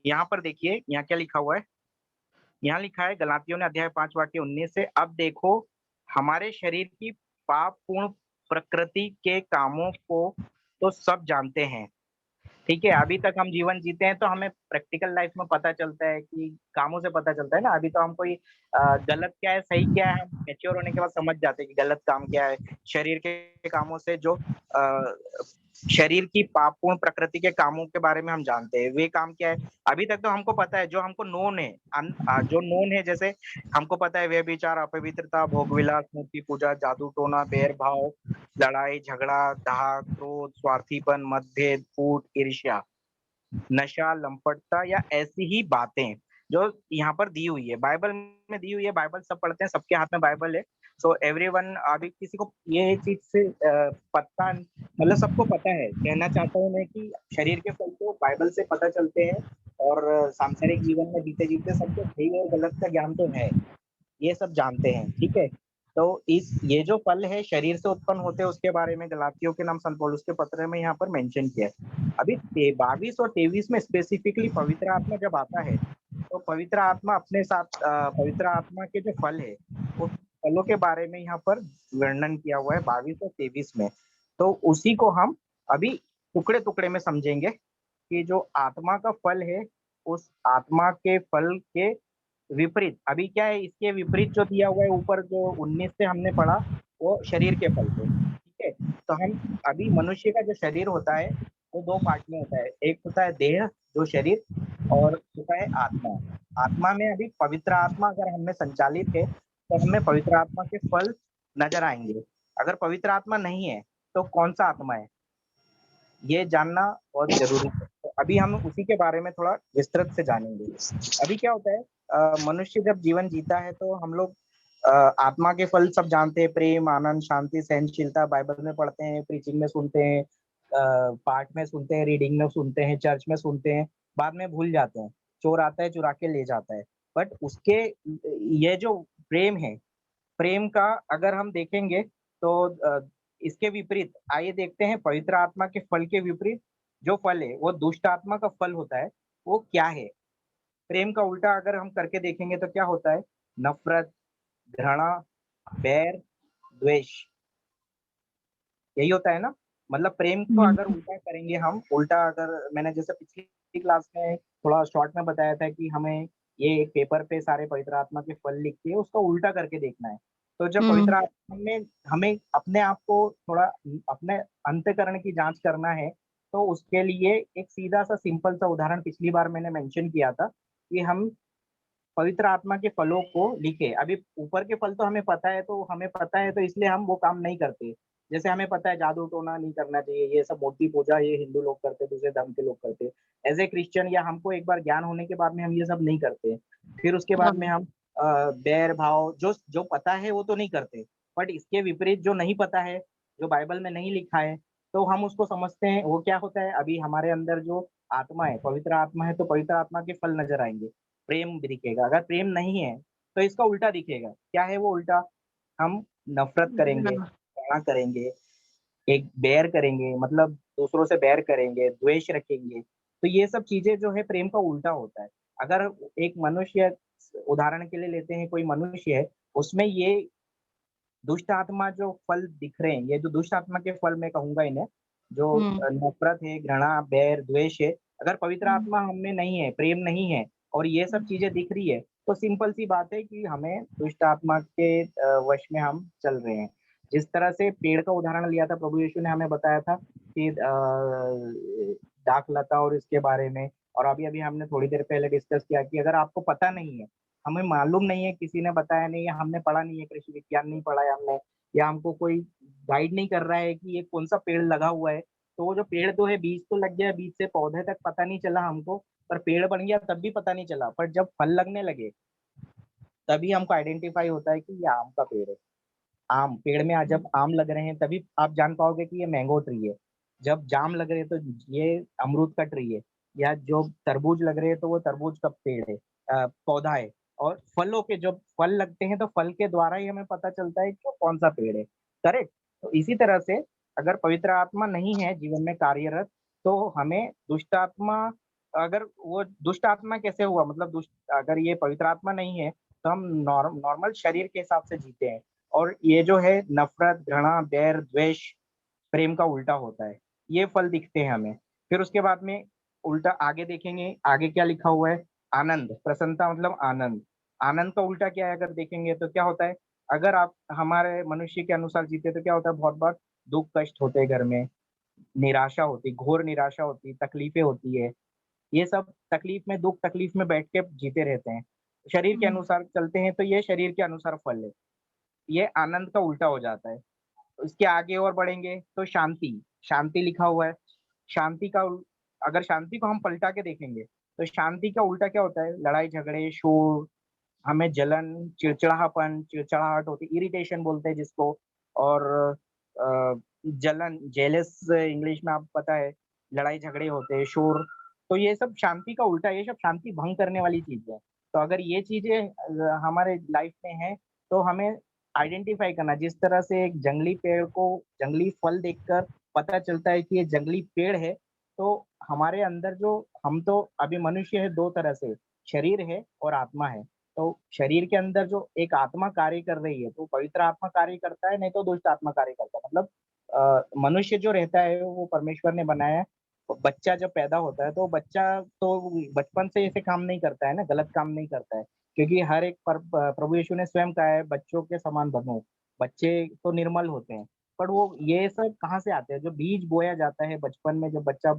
यहाँ पर देखिए, यहाँ क्या लिखा हुआ है। यहाँ लिखा है गलातियों ने अध्याय 5 वाक्य 19 से, अब देखो हमारे शरीर की पाप पूर्ण प्रकृति के कामों को तो सब जानते हैं, ठीक है, अभी तक हम जीवन जीते हैं तो हमें प्रैक्टिकल लाइफ में पता चलता है कि कामों से पता चलता है ना। अभी तो हम कोई गलत क्या है सही क्या है हम मैच्योर होने के बाद समझ जाते हैं कि गलत काम क्या है। शरीर के कामों से जो शरीर की पापपूर्ण प्रकृति के कामों के बारे में हम जानते हैं, वे काम क्या है अभी तक तो हमको पता है, जो हमको नोन है जो नोन है, जैसे हमको पता है व्यभिचार, अपवित्रता, भोगविलास, मूर्ति पूजा, जादू टोना, बैर भाव, लड़ाई झगड़ा, दाह, क्रोध, स्वार्थीपन, मतभेद, फूट, ईर्ष्या, नशा, लंपटता या ऐसी ही बातें जो यहाँ पर दी हुई है, बाइबल में दी हुई है। बाइबल सब पढ़ते हैं, सबके हाथ में बाइबल है। सो एवरीवन, अभी किसी को ये चीज से पता, मतलब सबको पता है। कहना चाहता हूँ मैं कि शरीर के फल तो बाइबल से पता चलते हैं, और सांसारिक जीवन में जीते जीते सबको सही और गलत का ज्ञान तो है, ये सब जानते हैं। ठीक है, तो इस ये जो फल है शरीर से उत्पन्न होते हैं उसके बारे में गलातियों के नाम संत पौलुस के पत्र में यहाँ पर मेंशन किया है। अभी 22 और 23 में स्पेसिफिकली पवित्र आत्मा जब आता है तो पवित्र आत्मा अपने साथ पवित्र आत्मा के जो फल है उस फलों के बारे में यहाँ पर वर्णन किया हुआ है 22 और 23 में। तो उसी को हम अभी टुकड़े टुकड़े में समझेंगे कि जो आत्मा का फल है उस आत्मा के फल के विपरीत अभी क्या है, इसके विपरीत जो दिया हुआ है ऊपर जो 19 से हमने पढ़ा वो शरीर के फल थे। ठीक है, तो हम अभी मनुष्य का जो शरीर होता है वो दो पार्ट में होता है, एक होता है देह जो शरीर, और होता है आत्मा। आत्मा में अभी पवित्र आत्मा अगर हमें संचालित है तो हमें पवित्र आत्मा के फल नजर आएंगे। अगर पवित्र आत्मा नहीं है तो कौन सा आत्मा है, ये जानना बहुत जरूरी है। तो अभी हम उसी के बारे में थोड़ा विस्तृत से जानेंगे। अभी क्या होता है, मनुष्य जब जीवन जीता है तो हम लोग आत्मा के फल सब जानते हैं, प्रेम, आनंद, शांति, सहनशीलता, बाइबल में पढ़ते हैं, प्रीचिंग में सुनते हैं, पाठ में सुनते हैं, रीडिंग में सुनते हैं, चर्च में सुनते हैं, बाद में भूल जाते हैं। चोर आता है चुरा के ले जाता है। बट उसके ये जो प्रेम है, प्रेम का अगर हम देखेंगे तो इसके विपरीत आइए देखते हैं पवित्र आत्मा के फल के विपरीत जो फल है वो दुष्ट आत्मा का फल होता है, वो क्या है। प्रेम का उल्टा अगर हम करके देखेंगे तो क्या होता है, नफरत, घृणा, बैर, द्वेष, यही होता है ना। मतलब प्रेम को अगर उल्टा करेंगे हम, उल्टा अगर मैंने जैसे पिछली क्लास में थोड़ा शॉर्ट में बताया था कि हमें ये एक पेपर पे सारे पवित्र आत्मा के फल लिख के उसका उल्टा करके देखना है। तो जब पवित्र आत्मा में हमें अपने आप को थोड़ा अपने अंतःकरण की जांच करना है तो उसके लिए एक सीधा सा सिंपल सा उदाहरण पिछली बार मैंने मेंशन किया था कि हम पवित्र आत्मा के फलों को लिखे। अभी ऊपर के फल तो हमें पता है, तो हमें पता है तो इसलिए हम वो काम नहीं करते। जैसे हमें पता है जादू टोना नहीं करना चाहिए, ये सब मूर्ति पूजा ये हिंदू लोग करते, दूसरे धर्म के लोग करते। एज ए क्रिश्चियन या हमको एक बार ज्ञान होने के बाद में हम ये सब नहीं करते। फिर उसके बाद में हम बैर भाव जो जो पता है वो तो नहीं करते, बट इसके विपरीत जो नहीं पता है, जो बाइबल में नहीं लिखा है, तो हम उसको समझते हैं। वो क्या होता है, अभी हमारे अंदर जो आत्मा है, पवित्र आत्मा है, तो पवित्र आत्मा के फल नजर आएंगे। प्रेम दिखेगा, अगर प्रेम नहीं है तो इसका उल्टा दिखेगा। क्या है वो उल्टा, हम नफरत करेंगे, घृणा करेंगे, एक बैर करेंगे, मतलब दूसरों से बैर करेंगे, द्वेष रखेंगे। तो ये सब चीजें जो है प्रेम का उल्टा होता है। अगर एक मनुष्य, उदाहरण के लिए लेते हैं कोई मनुष्य है, उसमें ये दुष्ट आत्मा जो फल दिख रहे हैं, ये जो दुष्ट आत्मा के फल मैं कहूंगा इन्हें, जो नफरत है, घृणा, बैर, द्वेष है, अगर पवित्र आत्मा हमने नहीं है, प्रेम नहीं है और ये सब चीजें दिख रही है, तो सिंपल सी बात है कि हमें दुष्ट आत्मा के वश में हम चल रहे हैं। जिस तरह से पेड़ का उदाहरण लिया था, प्रभु यीशु ने हमें बताया था कि दाख लता और इसके बारे में, और अभी अभी हमने थोड़ी देर पहले डिस्कस किया कि अगर आपको पता नहीं है, हमें मालूम नहीं है, किसी ने बताया नहीं है, हमने पढ़ा नहीं है, कृषि विज्ञान नहीं पढ़ा है हमने, या हमको कोई गाइड नहीं कर रहा है कि ये कौन सा पेड़ लगा हुआ है, तो वो जो पेड़ तो है, बीज तो लग गया, बीज से पौधे तक पता नहीं चला हमको, पर पेड़ बन गया तब भी पता नहीं चला, पर जब फल लगने लगे तभी हमको आइडेंटिफाई होता है कि ये आम का पेड़ है। आम पेड़ में जब आम लग रहे हैं तभी आप जान पाओगे कि ये मैंगो ट्री है। जब जाम लग रहे हैं तो ये अमरूद का ट्री है, या जो तरबूज लग रहे हैं तो वो तरबूज का पेड़ है, पौधा है। और फलों के जब फल लगते हैं तो फल के द्वारा ही हमें पता चलता है कि कौन सा पेड़ है। करेक्ट। तो इसी तरह से अगर पवित्र आत्मा नहीं है जीवन में कार्यरत, तो हमें दुष्ट आत्मा, अगर वो दुष्ट आत्मा कैसे हुआ, मतलब दुष्ट, अगर ये पवित्र आत्मा नहीं है तो हम नॉर्मल शरीर के हिसाब से जीते हैं, और ये जो है नफरत, घृणा, बैर, द्वेष, प्रेम का उल्टा होता है, ये फल दिखते हैं हमें। फिर उसके बाद में उल्टा आगे देखेंगे, आगे क्या लिखा हुआ है, आनंद, प्रसन्नता मतलब आनंद। आनंद का उल्टा क्या है अगर देखेंगे तो क्या होता है, अगर आप हमारे मनुष्य के अनुसार जीते तो क्या होता है, बहुत बार दुख कष्ट होते हैं घर में, निराशा होती, घोर निराशा होती, तकलीफें होती है, ये सब तकलीफ में, दुख तकलीफ में बैठ के जीते रहते हैं, शरीर के अनुसार चलते हैं, तो ये शरीर के अनुसार फल है, ये आनंद का उल्टा हो जाता है। इसके आगे और बढ़ेंगे तो शांति, शांति लिखा हुआ है, शांति का अगर शांति को हम पलटा के देखेंगे तो शांति का उल्टा क्या होता है, लड़ाई झगड़े, शोर, हमें जलन, चिड़चिड़ापन, चिड़चिड़ाहट होती, इरिटेशन बोलते हैं जिसको, और जलन, जेलस इंग्लिश में आप पता है, लड़ाई झगड़े होते हैं, शोर, तो ये सब शांति का उल्टा है, ये सब शांति भंग करने वाली चीज है। तो अगर ये चीजें हमारे लाइफ में है तो हमें आइडेंटिफाई करना, जिस तरह से एक जंगली पेड़ को जंगली फल देखकर पता चलता है कि ये जंगली पेड़ है, तो हमारे अंदर जो, हम तो अभी मनुष्य है दो तरह से, शरीर है और आत्मा है। तो शरीर के अंदर जो एक आत्मा कार्य कर रही है, तो पवित्र आत्मा कार्य करता है, नहीं तो दुष्ट आत्मा कार्य करता है। मतलब मनुष्य जो रहता है वो परमेश्वर ने बनाया है। बच्चा जब पैदा होता है तो बच्चा तो बचपन से ऐसे काम नहीं करता है ना, गलत काम नहीं करता है, क्योंकि हर एक प्रभु यीशु ने स्वयं कहा है, बच्चों के समान बनो। बच्चे तो निर्मल होते हैं, पर वो ये सब कहाँ से आते हैं, जो बीज बोया जाता है बचपन में, जब बच्चा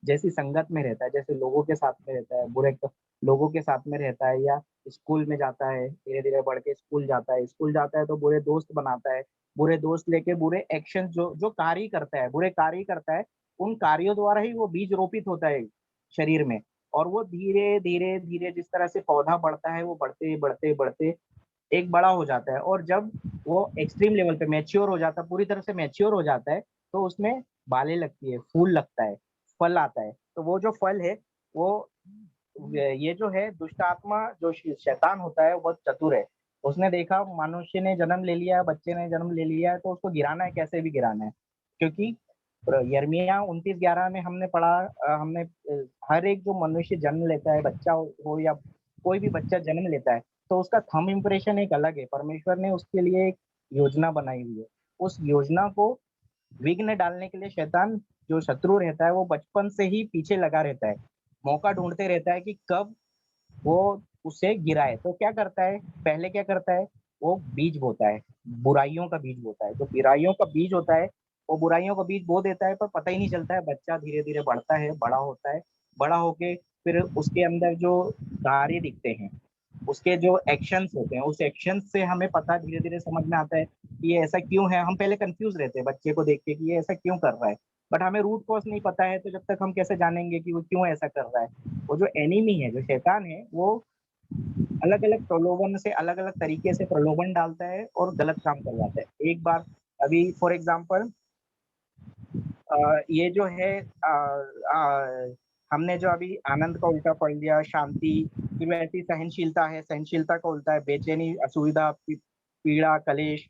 जैसी संगत में रहता है, जैसे लोगों के साथ में रहता है, बुरे लोगों के साथ में रहता है, या स्कूल में जाता है, धीरे धीरे बढ़ के स्कूल जाता है, स्कूल जाता है तो बुरे दोस्त बनाता है, बुरे दोस्त लेके बुरे एक्शन, जो जो कार्य करता है, बुरे कार्य करता है, उन कार्यों द्वारा ही वो बीज रोपित होता है शरीर में, और वो धीरे धीरे धीरे जिस तरह से पौधा बढ़ता है, वो बढ़ते बढ़ते बढ़ते एक बड़ा हो जाता है, और जब वो एक्सट्रीम लेवल पे मैच्योर हो जाता है, पूरी तरह से मैच्योर हो जाता है, तो उसमें बालें लगती है, फूल लगता है, फल आता है। तो वो जो फल है वो, ये जो है दुष्ट आत्मा, जो शैतान होता है, वो बहुत चतुर है। उसने देखा मनुष्य ने जन्म ले लिया, बच्चे ने जन्म ले लिया है, तो उसको गिराना है, कैसे भी गिराना है। क्योंकि यिर्मयाह 29:11 में हमने पढ़ा, हमने हर एक जो मनुष्य जन्म लेता है, बच्चा हो या कोई भी बच्चा जन्म लेता है, तो उसका थंब इम्प्रेशन एक अलग है, परमेश्वर ने उसके लिए एक योजना बनाई हुई है। उस योजना को विघ्न डालने के लिए शैतान, जो शत्रु रहता है, वो बचपन से ही पीछे लगा रहता है, मौका ढूंढते रहता है कि कब वो उसे गिराए। तो क्या करता है, पहले क्या करता है, वो बीज बोता है, बुराइयों का बीज बोता है, जो बुराइयों का बीज होता है, वो बुराइयों का बीज बो देता है, पर पता ही नहीं चलता है, बच्चा धीरे धीरे बढ़ता है, बड़ा होता है, बड़ा होके फिर उसके अंदर जो कार्य दिखते हैं, उसके जो एक्शंस होते हैं, उस एक्शंस से हमें पता धीरे धीरे समझ में आता है कि ये ऐसा क्यों है। हम पहले कंफ्यूज रहते हैं बच्चे को देख के कि ये ऐसा क्यों कर रहा है, बट हमें रूट कॉज नहीं पता है, तो जब तक हम कैसे जानेंगे कि वो क्यों ऐसा कर रहा है। वो जो एनिमी है, जो शैतान है, वो अलग अलग प्रलोभन से, अलग अलग तरीके से प्रलोभन डालता है और गलत काम करवाता है। एक बार अभी फॉर एग्जाम्पल ये जो है हमने जो अभी आनंद का उल्टा पढ़ लिया, शांति, फिर वैसी सहनशीलता है, सहनशीलता का उल्टा है बेचैनी, असुविधा, पीड़ा, कलेश,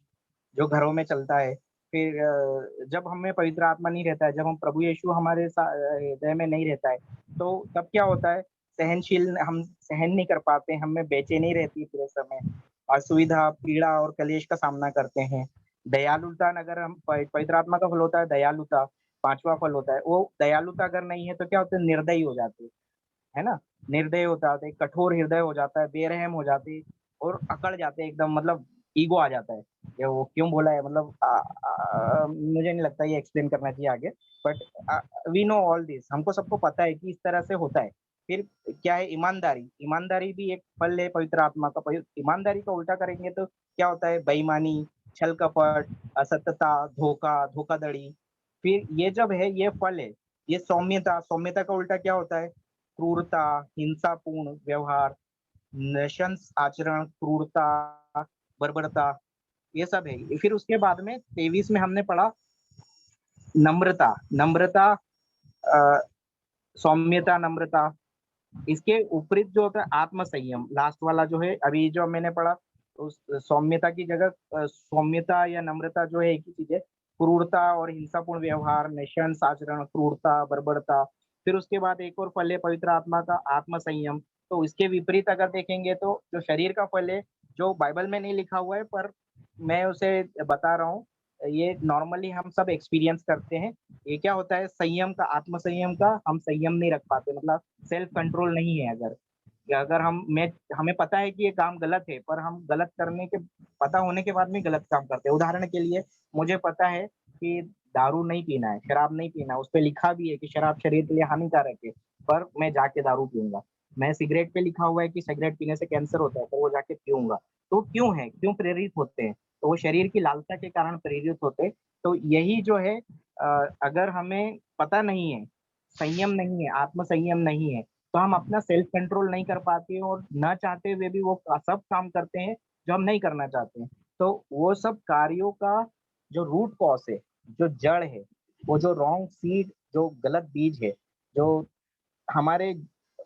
जो घरों में चलता है। फिर जब हमें पवित्र आत्मा नहीं रहता है, जब हम प्रभु यीशु हमारे हृदय में नहीं रहता है, तो तब क्या होता है, सहनशील, हम सहन नहीं कर पाते, हमें बेचैनी रहती है पूरे समय, असुविधा, पीड़ा और कलेश का सामना करते हैं। दयालुता, अगर हम पवित्र आत्मा का फल होता है दयालुता, पांचवा फल होता है, वो दयालुता अगर नहीं है तो क्या होता है, निर्दयी हो जाते हैं, है ना, निर्दय होता है, कठोर हृदय हो जाता है, बेरहम हो जाते हैं, और अकड़ जाते हैं एकदम, मतलब ईगो आ जाता है। ये वो क्यों बोला है, मतलब मुझे नहीं लगता ये एक्सप्लेन करना चाहिए आगे, but we know all this, हमको सबको पता है कि इस तरह से होता है। फिर क्या है, ईमानदारी, ईमानदारी भी एक फल है पवित्र आत्मा का। ईमानदारी का उल्टा करेंगे तो क्या होता है, बेईमानी, छल कपट, असत्यता, धोखा, धोखाधड़ी। फिर ये जब है, ये फल है। ये सौम्यता, सौम्यता का उल्टा क्या होता है, क्रूरता, हिंसापूर्ण व्यवहार, नृशंस आचरण, क्रूरता, बर्बरता, ये सब है। फिर उसके बाद में 23 में हमने पढ़ा नम्रता, नम्रता, सौम्यता, नम्रता। इसके उपरीत जो होता है आत्मसंयम, लास्ट वाला जो है, अभी जो मैंने पढ़ा, उस सौम्यता की जगह सौम्यता या नम्रता जो है एक ही चीज है। क्रूरता और हिंसापूर्ण व्यवहार, नृशंस आचरण, क्रूरता, बर्बरता। फिर उसके बाद एक और फल है पवित्र आत्मा का, आत्मसंयम। तो इसके विपरीत अगर देखेंगे तो जो शरीर का फल है, जो बाइबल में नहीं लिखा हुआ है, पर मैं उसे बता रहा हूँ, ये नॉर्मली हम सब एक्सपीरियंस करते हैं। ये क्या होता है, संयम का, आत्म संयम का हम संयम नहीं रख पाते, मतलब सेल्फ कंट्रोल नहीं है। अगर अगर हमें पता है कि ये काम गलत है, पर हम गलत करने के पता होने के बाद भी गलत काम करते हैं। उदाहरण के लिए मुझे पता है कि दारू नहीं पीना है, शराब नहीं पीना, उस पे लिखा भी है कि शराब शरीर के लिए हानिकारक है, पर मैं जाके दारू पीऊंगा। मैं सिगरेट पे लिखा हुआ है कि सिगरेट पीने से कैंसर होता है, तो वो जाके पीऊंगा। तो क्यों है, क्यों प्रेरित होते हैं? तो वो शरीर की लालसा के कारण प्रेरित होते हैं। तो यही जो है, अगर हमें पता नहीं है, संयम नहीं है, आत्म संयम नहीं है, तो हम अपना सेल्फ कंट्रोल नहीं कर पाते, और ना चाहते हुए भी वो सब काम करते हैं जो हम नहीं करना चाहते हैं। तो वो सब कार्यों का जो रूट कॉज है, जो जड़ है, वो जो रॉन्ग सीड, जो गलत बीज है, जो हमारे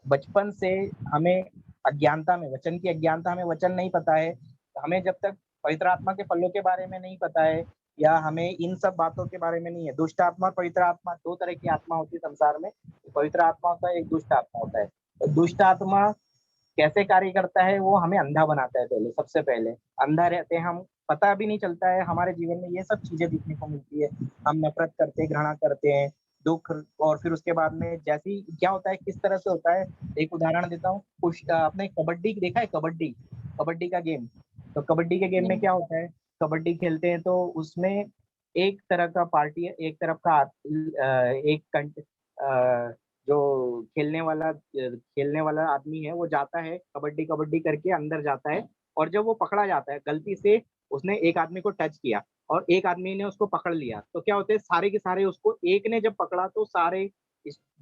बचपन से हमें अज्ञानता में, वचन की अज्ञानता, हमें वचन नहीं पता है, हमें जब तक पवित्र आत्मा के फलों के बारे में नहीं पता है, या हमें इन सब बातों के बारे में नहीं है। दुष्ट आत्मा और पवित्र आत्मा, दो तरह की आत्मा होती है संसार में। पवित्र आत्मा होता है, एक दुष्ट आत्मा होता है। तो दुष्ट आत्मा कैसे कार्य करता है, वो हमें अंधा बनाता है। पहले, सबसे पहले अंधा रहते हैं हम, पता भी नहीं चलता है, हमारे जीवन में ये सब चीजें दिखने को मिलती है। हम नफरत करते हैं, घृणा करते हैं, दुख, और फिर उसके बाद में जैसी क्या होता है, किस तरह से होता है। एक उदाहरण देता हूँ, कुछ आपने कबड्डी देखा है? कबड्डी, कबड्डी का गेम। तो कबड्डी के गेम में क्या होता है, कबड्डी खेलते हैं तो उसमें एक तरह का पार्टी, एक तरफ का जो खेलने वाला आदमी है, वो जाता है कबड्डी कबड्डी करके अंदर जाता है, और जब वो पकड़ा जाता है, गलती से उसने एक आदमी को टच किया और एक आदमी ने उसको पकड़ लिया, तो क्या होते हैं, सारे के सारे उसको, एक ने जब पकड़ा तो सारे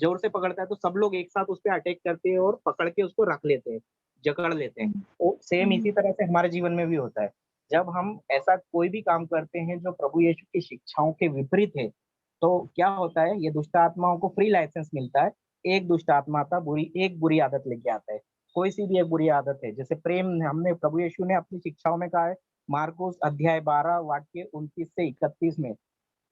जोर से पकड़ता है, तो सब लोग एक साथ उस पर अटैक करते हैं और पकड़ के उसको रख लेते हैं, जकड़ लेते हैं। तो सेम इसी तरह से हमारे जीवन में भी होता है। जब हम ऐसा कोई भी काम करते हैं जो प्रभु यीशु की शिक्षाओं के विपरीत है, तो क्या होता है, ये दुष्ट आत्माओं को फ्री लाइसेंस मिलता है। एक दुष्ट आत्मा आता एक बुरी आदत लेके आता है, कोई सी भी एक बुरी आदत है। जैसे प्रेम, हमने प्रभु यीशु ने अपनी शिक्षाओं में कहा है, मार्कुस अध्याय 12 वाक्य 29 से 31 में,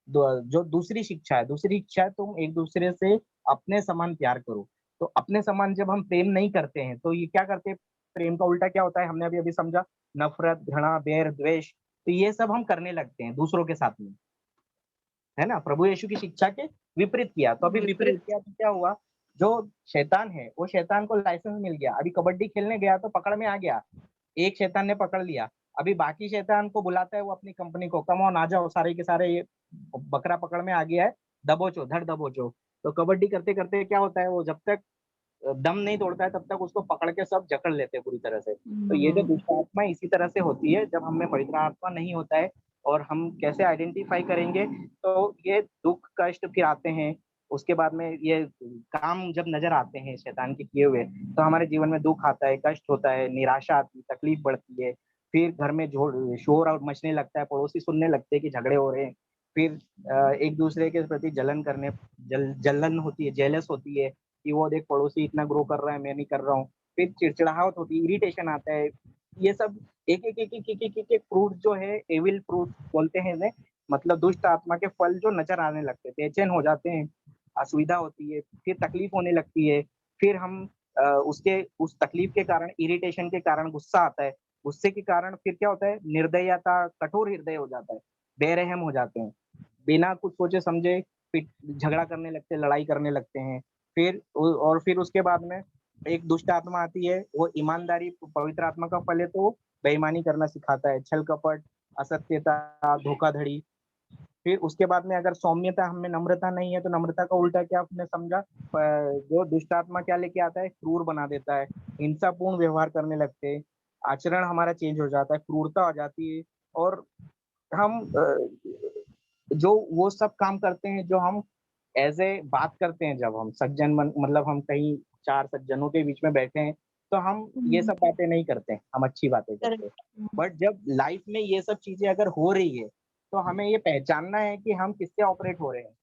जो दूसरी शिक्षा है, दूसरी शिक्षा है, तुम एक दूसरे से अपने समान प्यार करो। तो अपने समान जब हम प्रेम नहीं करते हैं, तो ये क्या करते हैं, प्रेम का उल्टा क्या होता है, हमने अभी अभी समझा, नफरत, घृणा, बैर, द्वेष। तो ये सब हम करने लगते हैं दूसरों के साथ में, है ना, प्रभु यीशु की शिक्षा के विपरीत किया। तो अभी विपरीत किया तो क्या हुआ, जो शैतान है, वो शैतान को लाइसेंस मिल गया। अभी कबड्डी खेलने गया तो पकड़ में आ गया, एक शैतान ने पकड़ लिया। अभी बाकी शैतान को बुलाता है वो अपनी कंपनी को, कम ऑन आ जाओ सारे के सारे, ये बकरा पकड़ में आ गया है, दबोचो, धड़ दबोचो। तो कबड्डी करते करते क्या होता है, वो जब तक दम नहीं तोड़ता है तब तक उसको पकड़ के सब जकड़ लेते हैं पूरी तरह से। तो ये जो दुष्ट आत्मा इसी तरह से होती है, जब हमें पवित्र आत्मा नहीं होता है। और हम कैसे आइडेंटिफाई करेंगे, तो ये दुख कष्ट फिर आते हैं, उसके बाद में ये काम जब नजर आते हैं शैतान के किए हुए, तो हमारे जीवन में दुख आता है, कष्ट होता है, निराशा आती है, तकलीफ बढ़ती है। फिर घर में शोर और मचने लगता है, पड़ोसी सुनने लगते हैं कि झगड़े हो रहे हैं। फिर एक दूसरे के प्रति जलन होती है, जेलस होती है कि वो देख पड़ोसी इतना ग्रो कर रहा है, मैं नहीं कर रहा हूँ। फिर चिड़चिड़ाहट होती है, इरिटेशन आता है। ये सब एक एक एक एक एक एक एक, एक फ्रूट जो है, एविल फ्रूट बोलते हैं इन्हें, मतलब दुष्ट आत्मा के फल जो नजर आने लगते हैं, बेचैन हो जाते हैं, असुविधा होती है, फिर तकलीफ होने लगती है। फिर हम उसके उस तकलीफ के कारण, इरिटेशन के कारण गुस्सा आता है, गुस्से के कारण फिर क्या होता है, निर्दयता, कठोर हृदय हो जाता है, बेरहम हो जाते हैं, बिना कुछ सोचे समझे झगड़ा करने लगते हैं, लड़ाई करने लगते हैं। और फिर उसके बाद में एक दुष्ट आत्मा आती है, वो ईमानदारी, पवित्र आत्मा का फल है, तो बेईमानी करना सिखाता है, छल कपट, असत्यता, धोखाधड़ी। फिर उसके बाद में अगर सौम्यता, हमें नम्रता नहीं है, तो नम्रता का उल्टा क्या आपने समझा, जो दुष्ट आत्मा क्या लेके आता है, क्रूर बना देता है, हिंसापूर्ण व्यवहार करने लगते हैं, आचरण हमारा चेंज हो जाता है, क्रूरता हो जाती है। और हम जो वो सब काम करते हैं, जो हम एज ए बात करते हैं, जब हम मतलब हम कहीं चार सज्जनों के बीच में बैठे हैं, तो हम ये सब बातें नहीं करते हैं, हम अच्छी बातें करते हैं। बट जब लाइफ में ये सब चीजें अगर हो रही है, तो हमें ये पहचानना है कि हम किससे ऑपरेट हो रहे हैं।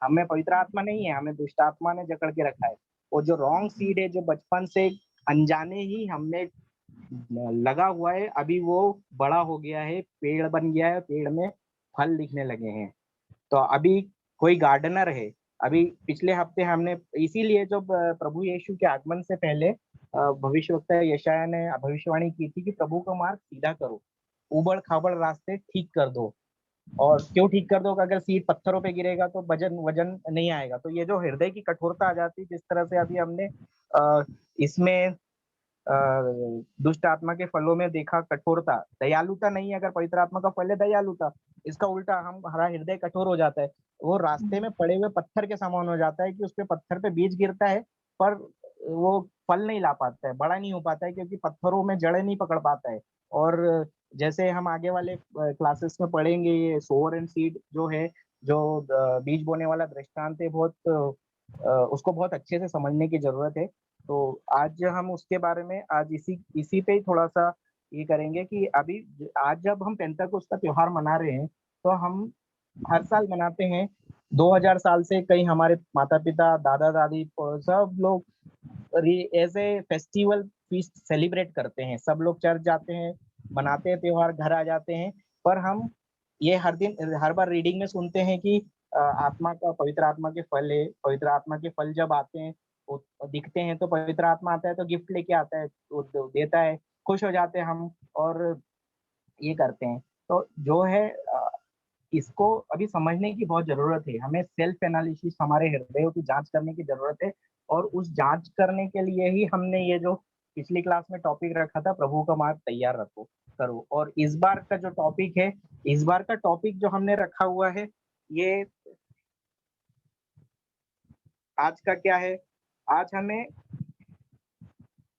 हमें पवित्र आत्मा नहीं है, हमें दुष्ट आत्मा ने जकड़ के रखा है। और जो रॉन्ग सीड है, जो बचपन से अनजाने ही हमने लगा हुआ है, अभी वो बड़ा हो गया है, पेड़ बन गया है, पेड़ में फल दिखने लगे हैं। तो अभी कोई गार्डनर है, अभी पिछले हफ्ते हमने, इसीलिए जब प्रभु यीशु के आगमन से पहले भविष्यवक्ता यशायाह ने भविष्यवाणी की थी कि प्रभु का मार्ग सीधा करो, उबड़ खाबड़ रास्ते ठीक कर दो। और क्यों ठीक कर दोगे, अगर सीड पत्थरों पे गिरेगा तो वजन वजन नहीं आएगा। तो ये जो हृदय की कठोरता आ जाती है, जिस तरह से अभी हमने इसमें दुष्ट आत्मा के फलों में देखा कठोरता, दयालुता नहीं है। अगर पवित्र आत्मा का फल है दयालुता, इसका उल्टा हमारा हृदय कठोर हो जाता है, वो रास्ते में पड़े हुए पत्थर के समान हो जाता है कि उस पे पत्थर पे बीज गिरता है पर वो फल नहीं ला पाता है, बड़ा नहीं हो पाता है, क्योंकि पत्थरों में जड़ें नहीं पकड़ पाता है। और जैसे हम आगे वाले क्लासेस में पढ़ेंगे, ये सोवर एंड सीड जो है, जो बीज बोने वाला दृष्टांत है, बहुत उसको बहुत अच्छे से समझने की जरूरत है। तो आज हम उसके बारे में आज इसी पे ही थोड़ा सा ये करेंगे कि अभी आज जब हम पेंटेकोस्ट का त्योहार मना रहे हैं, तो हम हर साल मनाते हैं। 2000 साल से कई हमारे माता पिता, दादा दादी सब लोग as a festival feast celebrate करते हैं। सब लोग चर्च जाते हैं, मनाते हैं त्योहार, घर आ जाते हैं। पर हम ये हर बार रीडिंग में सुनते हैं कि आत्मा का, पवित्र आत्मा के फल है। पवित्र आत्मा के फल जब आते हैं, वो दिखते हैं, तो पवित्र आत्मा आता है तो गिफ्ट लेके आता है, तो देता है, खुश हो जाते हैं हम और ये करते हैं। तो जो है इसको अभी समझने की बहुत जरूरत है। हमें सेल्फ एनालिसिस, हमारे हृदयों की जांच करने की जरूरत है। और उस जांच करने के लिए ही हमने ये जो पिछली क्लास में टॉपिक रखा था, प्रभु का मार्ग तैयार रखो करो। और इस बार का जो टॉपिक है, इस बार का टॉपिक जो हमने रखा हुआ है, ये आज का क्या है, आज हमें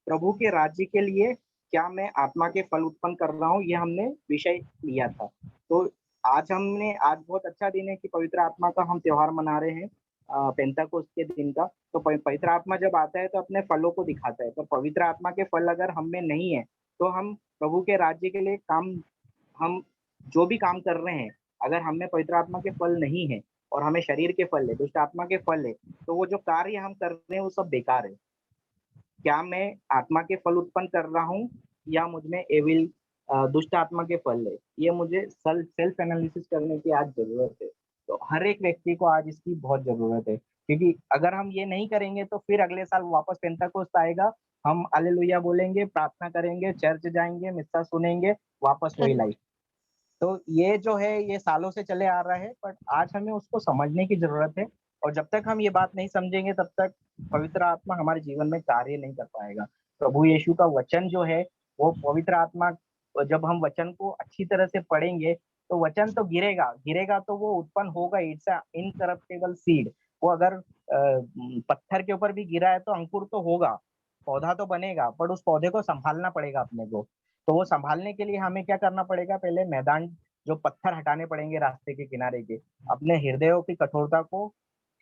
प्रभु के राज्य के लिए क्या मैं आत्मा के फल उत्पन्न कर रहा हूँ, ये हमने विषय लिया था। तो आज बहुत अच्छा दिन है कि पवित्र आत्मा का हम त्योहार मना रहे हैं, पेंताकोस्त के दिन का। तो पवित्र आत्मा जब आता है तो अपने फलों को दिखाता है। तो पवित्र आत्मा के फल अगर हम में नहीं है, तो हम प्रभु के राज्य के लिए हम जो भी काम कर रहे हैं, अगर हम में पवित्र आत्मा के फल नहीं है और हमें शरीर के फल है, दुष्ट आत्मा के फल है, तो वो जो कार्य हम कर रहे हैं वो सब बेकार है। क्या मैं आत्मा के फल उत्पन्न कर रहा हूँ या मुझ में एविल दुष्ट आत्मा के फल है, ये मुझे सेल्फ एनालिसिस करने की आज जरूरत है। तो हर एक व्यक्ति को आज इसकी बहुत जरूरत है, क्योंकि अगर हम ये नहीं करेंगे तो फिर अगले साल वापस पेंताकोस्त आएगा, हम हालेलुया बोलेंगे, प्रार्थना करेंगे, चर्च जाएंगे, मिस्सा सुनेंगे, वापस वही लाइफ। तो ये जो है ये सालों से चले आ रहा है, बट आज हमें उसको समझने की जरूरत है। और जब तक हम ये बात नहीं समझेंगे, तब तक पवित्र आत्मा हमारे जीवन में कार्य नहीं कर पाएगा। प्रभु यीशु का वचन जो है, वो पवित्र आत्मा, जब हम वचन को अच्छी तरह से पढ़ेंगे, तो वचन तो गिरेगा गिरेगा तो वो उत्पन्न होगा। It's a incorruptible seed. वो अगर पत्थर के ऊपर भी गिरा है तो अंकुर तो होगा, पौधा तो बनेगा, पर उस पौधे को संभालना पड़ेगा अपने को। तो वो संभालने के लिए हमें क्या करना पड़ेगा, पहले मैदान, जो पत्थर हटाने पड़ेंगे रास्ते के किनारे के, अपने हृदयों की कठोरता को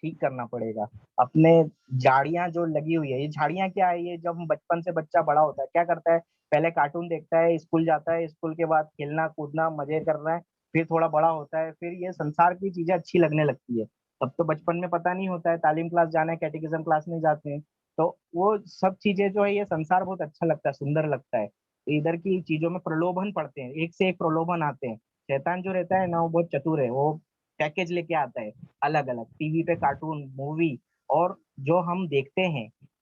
ठीक करना पड़ेगा। अपने झाड़ियां जो लगी हुई है, ये झाड़ियां क्या है, ये जब हम बचपन से बच्चा बड़ा होता है क्या करता है, पहले कार्टून देखता है, स्कूल जाता है, स्कूल के बाद खेलना कूदना मजे कर रहा है, फिर थोड़ा बड़ा होता है, फिर ये संसार की चीजें अच्छी लगने लगती है। तब तो बचपन में पता नहीं होता है, तालीम क्लास जाना है, कैटेकिज्म क्लास में जाते हैं, तो वो सब चीजें जो है, ये संसार बहुत अच्छा लगता है, सुंदर लगता है। तो इधर की चीजों में प्रलोभन पड़ते हैं, एक से एक प्रलोभन आते हैं। शैतान जो रहता है ना, वो बहुत चतुर है, वो पैकेज लेके आता है, अलग अलग टीवी पे कार्टून मूवी। और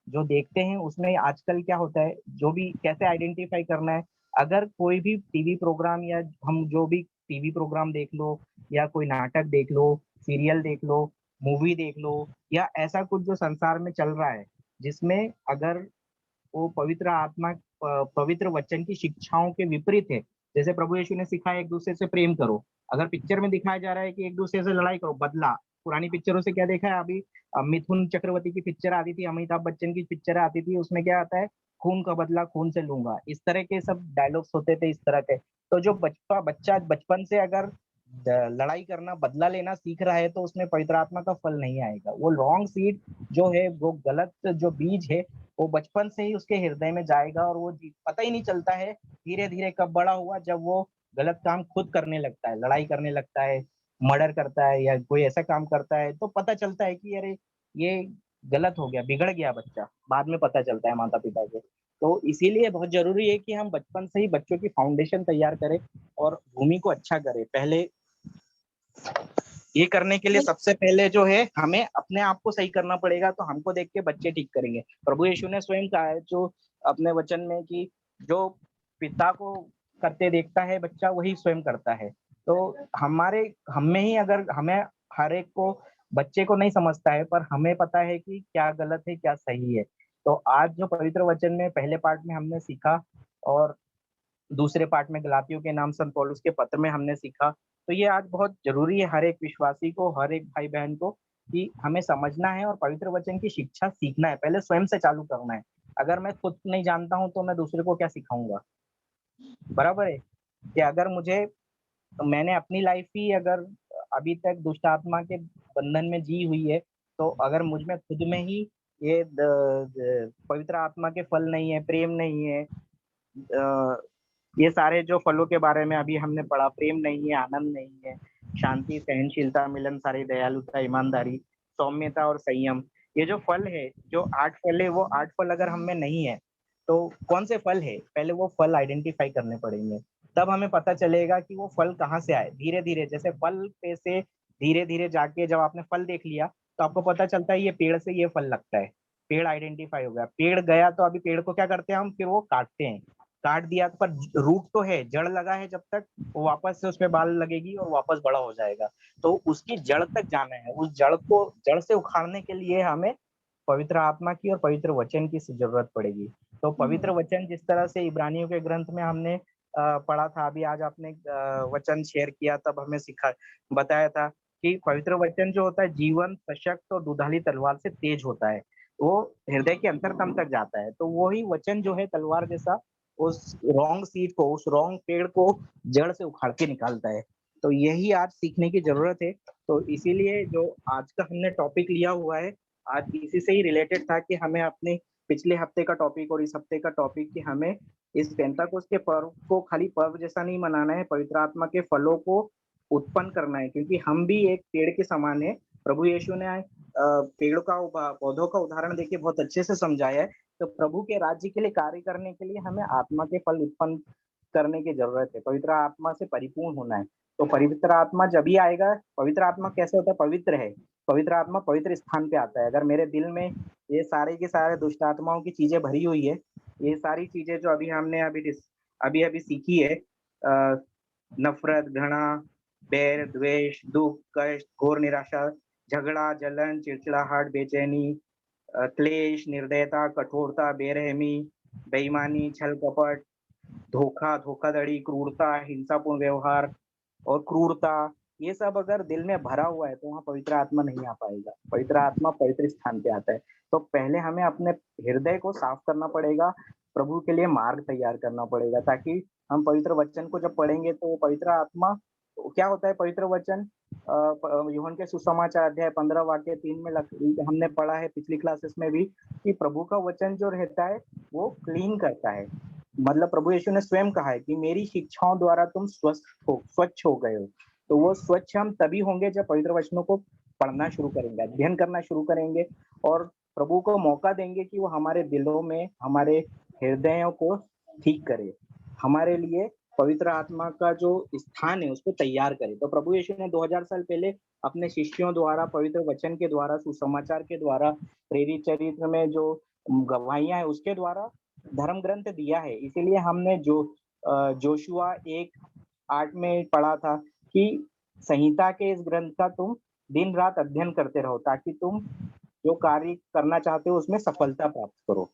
जो देखते हैं उसमें आजकल क्या होता है, जो भी कैसे आइडेंटिफाई करना है, अगर कोई भी टीवी प्रोग्राम, या हम जो भी टीवी प्रोग्राम देख लो, या कोई नाटक देख लो, सीरियल देख लो, मूवी देख लो, या ऐसा कुछ जो संसार में चल रहा है, जिसमें अगर वो पवित्र वचन की शिक्षाओं के विपरीत है, जैसे प्रभु यीशु ने सिखाया एक दूसरे से प्रेम करो, अगर पिक्चर में दिखाया जा रहा है कि एक दूसरे से लड़ाई करो, बदला, पुरानी पिक्चरों से क्या देखा है अभी, मिथुन चक्रवर्ती की पिक्चर आती थी, अमिताभ बच्चन की पिक्चर आती थी, उसमें क्या आता है, खून का बदला खून से लूंगा, इस तरह के सब डायलॉग्स होते थे, इस तरह के। तो जो बच्चा बचपन से अगर लड़ाई करना, बदला लेना सीख रहा है, तो उसमें पवित्र आत्मा का फल नहीं आएगा। वो रॉन्ग सीड जो है, वो गलत जो बीज है, वो बचपन से ही उसके हृदय में जाएगा, और वो पता ही नहीं चलता है धीरे धीरे कब बड़ा हुआ, जब वो गलत काम खुद करने लगता है, लड़ाई करने लगता है, मर्डर करता है, या कोई ऐसा काम करता है, तो पता चलता है कि अरे ये गलत हो गया, बिगड़ गया बच्चा, बाद में पता चलता है माता पिता को। तो इसीलिए बहुत जरूरी है कि हम बचपन से ही बच्चों की फाउंडेशन तैयार करें और भूमि को अच्छा करें। पहले ये करने के लिए सबसे पहले जो है, हमें अपने आप को सही करना पड़ेगा, तो हमको देख के बच्चे ठीक करेंगे। प्रभु यीशु ने स्वयं कहा है जो अपने वचन में, कि जो पिता को करते देखता है बच्चा, वही स्वयं करता है। तो हम में ही अगर हमें हर एक को बच्चे को नहीं समझता है, पर हमें पता है कि क्या गलत है क्या सही है। तो आज जो पवित्र वचन में पहले पार्ट में हमने सीखा और दूसरे पार्ट में गलातियों के नाम संत पौलुस के पत्र में हमने सीखा, तो ये आज बहुत जरूरी है हर एक विश्वासी को, हर एक भाई बहन को, कि हमें समझना है और पवित्र वचन की शिक्षा सीखना है। पहले स्वयं से चालू करना है। अगर मैं खुद नहीं जानता हूँ तो मैं दूसरे को क्या सिखाऊंगा? बराबर है कि अगर मैंने अपनी लाइफ ही अगर अभी तक दुष्ट आत्मा के बंधन में जी हुई है, तो अगर मुझ में खुद में ही ये पवित्र आत्मा के फल नहीं है, प्रेम नहीं है, ये सारे जो फलों के बारे में अभी हमने पढ़ा, प्रेम नहीं है, आनंद नहीं है, शांति, सहनशीलता, मिलनसारी, दयालुता, ईमानदारी, सौम्यता और संयम, ये जो फल है, जो 8 फल है, वो 8 फल अगर हम में नहीं है, तो कौन से फल है? पहले वो फल आइडेंटिफाई करने पड़ेंगे। तब हमें पता चलेगा कि वो फल कहाँ से आए। धीरे-धीरे जैसे फल पे से धीरे-धीरे जाके जब आपने फल देख लिया, तो आपको पता चलता है ये पेड़ से ये फल लगता है। पेड़ आइडेंटिफाई हो गया। पेड़ गया तो अभी पेड़ को क्या करते हैं हम? फिर वो काटते हैं। काट दिया पर रूट तो है, जड़ लगा है, जब तक वो वापस से उसमें बाल लगेगी और वापस बड़ा हो जाएगा। तो उसकी जड़ तक जाना है। उस जड़ से उखाड़ने के लिए हमें पवित्र आत्मा की और पवित्र वचन की जरूरत पड़ेगी। तो पवित्र वचन जिस तरह से इब्रानियों के ग्रंथ में हमने पढ़ा था, अभी आज आपने वचन शेयर किया, तब हमें बताया था कि पवित्र वचन जो होता है जीवन, सशक्त और दुधाली तलवार से तेज होता है। वो हृदय के अंतरतम तक जाता है। तो वही वचन जो है तलवार जैसा उस रॉन्ग सीड को, उस रॉन्ग पेड़ को जड़ से उखाड़ के निकालता है। तो यही आज सीखने की जरूरत है। तो इसीलिए जो आज का हमने टॉपिक लिया हुआ है, आज इसी से ही रिलेटेड था कि हमें अपने पिछले हफ्ते का टॉपिक और इस हफ्ते का टॉपिक कि हमें इस पेंटाकोस्त के पर्व को खाली पर्व जैसा नहीं मनाना है, पवित्र आत्मा के फलों को उत्पन्न करना है, क्योंकि हम भी एक पेड़ के समान है। प्रभु यीशु ने पेड़ का पौधों का उदाहरण देके बहुत अच्छे से समझाया है। तो प्रभु के राज्य के लिए कार्य करने के लिए हमें आत्मा के फल उत्पन्न करने की जरूरत है। पवित्र आत्मा से परिपूर्ण होना है। तो पवित्र आत्मा जब ही आएगा, पवित्र आत्मा कैसे होता है? पवित्र है। पवित्र आत्मा पवित्र स्थान पे आता है। अगर मेरे दिल में ये सारे के सारे दुष्ट आत्माओं की चीजें भरी हुई है, ये सारी चीजें जो अभी हमने अभी अभी सीखी है, नफरत, घृणा, बैर, द्वेष, दुख, कष्ट, घोर निराशा, झगड़ा, जलन, चिड़चिड़ाहट, बेचैनी, क्लेश, निर्दयता, कठोरता, बेरहमी, बेईमानी, छल कपट, धोखा, धोखाधड़ी, क्रूरता, हिंसापूर्ण व्यवहार और क्रूरता, ये सब अगर दिल में भरा हुआ है तो वहाँ पवित्र आत्मा नहीं आ पाएगा। पवित्र आत्मा पवित्र स्थान पे आता है। तो पहले हमें अपने हृदय को साफ करना पड़ेगा, प्रभु के लिए मार्ग तैयार करना पड़ेगा, ताकि हम पवित्र वचन को जब पढ़ेंगे तो पवित्र आत्मा, तो क्या होता है पवित्र वचन? यूहन्ना के सुसमाचार अध्याय 15 वाक्य 3 में हमने पढ़ा है पिछली क्लासेस में भी, कि प्रभु का वचन जो रहता है वो क्लीन करता है। मतलब प्रभु यीशु ने स्वयं कहा है कि मेरी शिक्षाओं द्वारा तुम स्वच्छ हो गए हो। तो वो स्वच्छ हम तभी होंगे जब पवित्र वचनों को पढ़ना शुरू करेंगे, अध्ययन करना शुरू करेंगे और प्रभु को मौका देंगे कि वो हमारे दिलों में, हमारे हृदयों को ठीक करे, हमारे लिए पवित्र आत्मा का जो स्थान है उसको तैयार करे। तो प्रभु यीशु ने 2000 साल पहले अपने शिष्यों द्वारा, पवित्र वचन के द्वारा, सुसमाचार के द्वारा, प्रेरित चरित्र में जो गवाहियां है उसके द्वारा धर्म ग्रंथ दिया है। इसीलिए हमने जोशुआ 1:8 में पढ़ा था कि संहिता के इस ग्रंथ का तुम दिन रात अध्ययन करते रहो, ताकि तुम जो कार्य करना चाहते हो उसमें सफलता प्राप्त करो।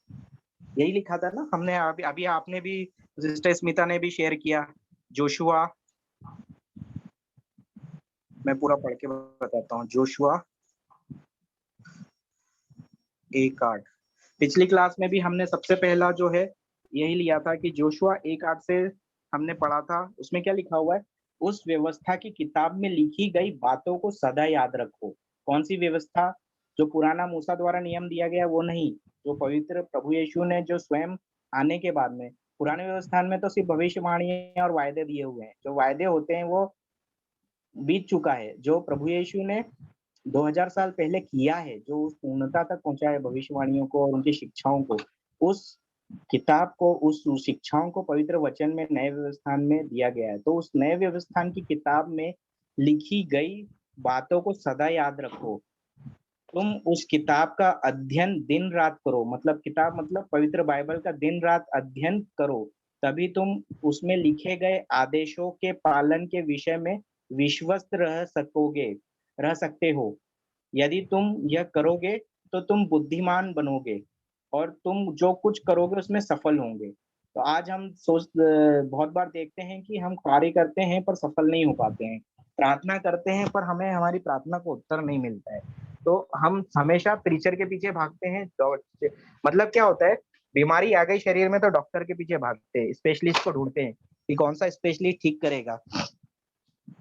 यही लिखा था ना हमने अभी अभी आपने भी, सिस्टर स्मिता ने भी शेयर किया। जोशुआ, मैं पूरा पढ़ के बताता हूँ। जोशुआ 1:8, पिछली क्लास में भी हमने सबसे पहला जो है यही लिया था कि जोशुआ 1:8 से हमने पढ़ा था। उसमें क्या लिखा हुआ है? उस व्यवस्था की किताब में लिखी गई बातों को सदा याद रखो। कौन सी व्यवस्था? जो पुराना मूसा द्वारा नियम दिया गया वो नहीं, जो पवित्र प्रभु यीशु ने जो स्वयं आने के बाद में, पुराने व्यवस्था में तो सिर्फ भविष्यवाणी और वायदे दिए हुए हैं। जो वायदे होते हैं वो बीत चुका है। जो प्रभु यीशु ने 2000 साल पहले किया है, जो उस पूर्णता तक पहुंचाया भविष्यवाणियों को और उनकी शिक्षाओं को, उस किताब को, उस शिक्षाओं को पवित्र वचन में नए व्यवस्थान में दिया गया है। तो उस नए व्यवस्थान की किताब में लिखी गई बातों को सदा याद रखो। तुम उस किताब का अध्ययन दिन रात करो। मतलब किताब मतलब पवित्र बाइबल का दिन रात अध्ययन करो, तभी तुम उसमें लिखे गए आदेशों के पालन के विषय में विश्वस्त रह सकते हो। यदि तुम यह करोगे तो तुम बुद्धिमान बनोगे और तुम जो कुछ करोगे उसमें सफल होंगे। तो आज हम बहुत बार देखते हैं कि हम कार्य करते हैं पर सफल नहीं हो पाते हैं। प्रार्थना करते हैं पर हमें हमारी प्रार्थना को उत्तर नहीं मिलता है। तो हम हमेशा प्रीचर के पीछे भागते हैं। मतलब क्या होता है, बीमारी आ गई शरीर में तो डॉक्टर के पीछे भागते हैं, स्पेशलिस्ट को ढूंढते हैं कि कौन सा स्पेशलिस्ट ठीक करेगा।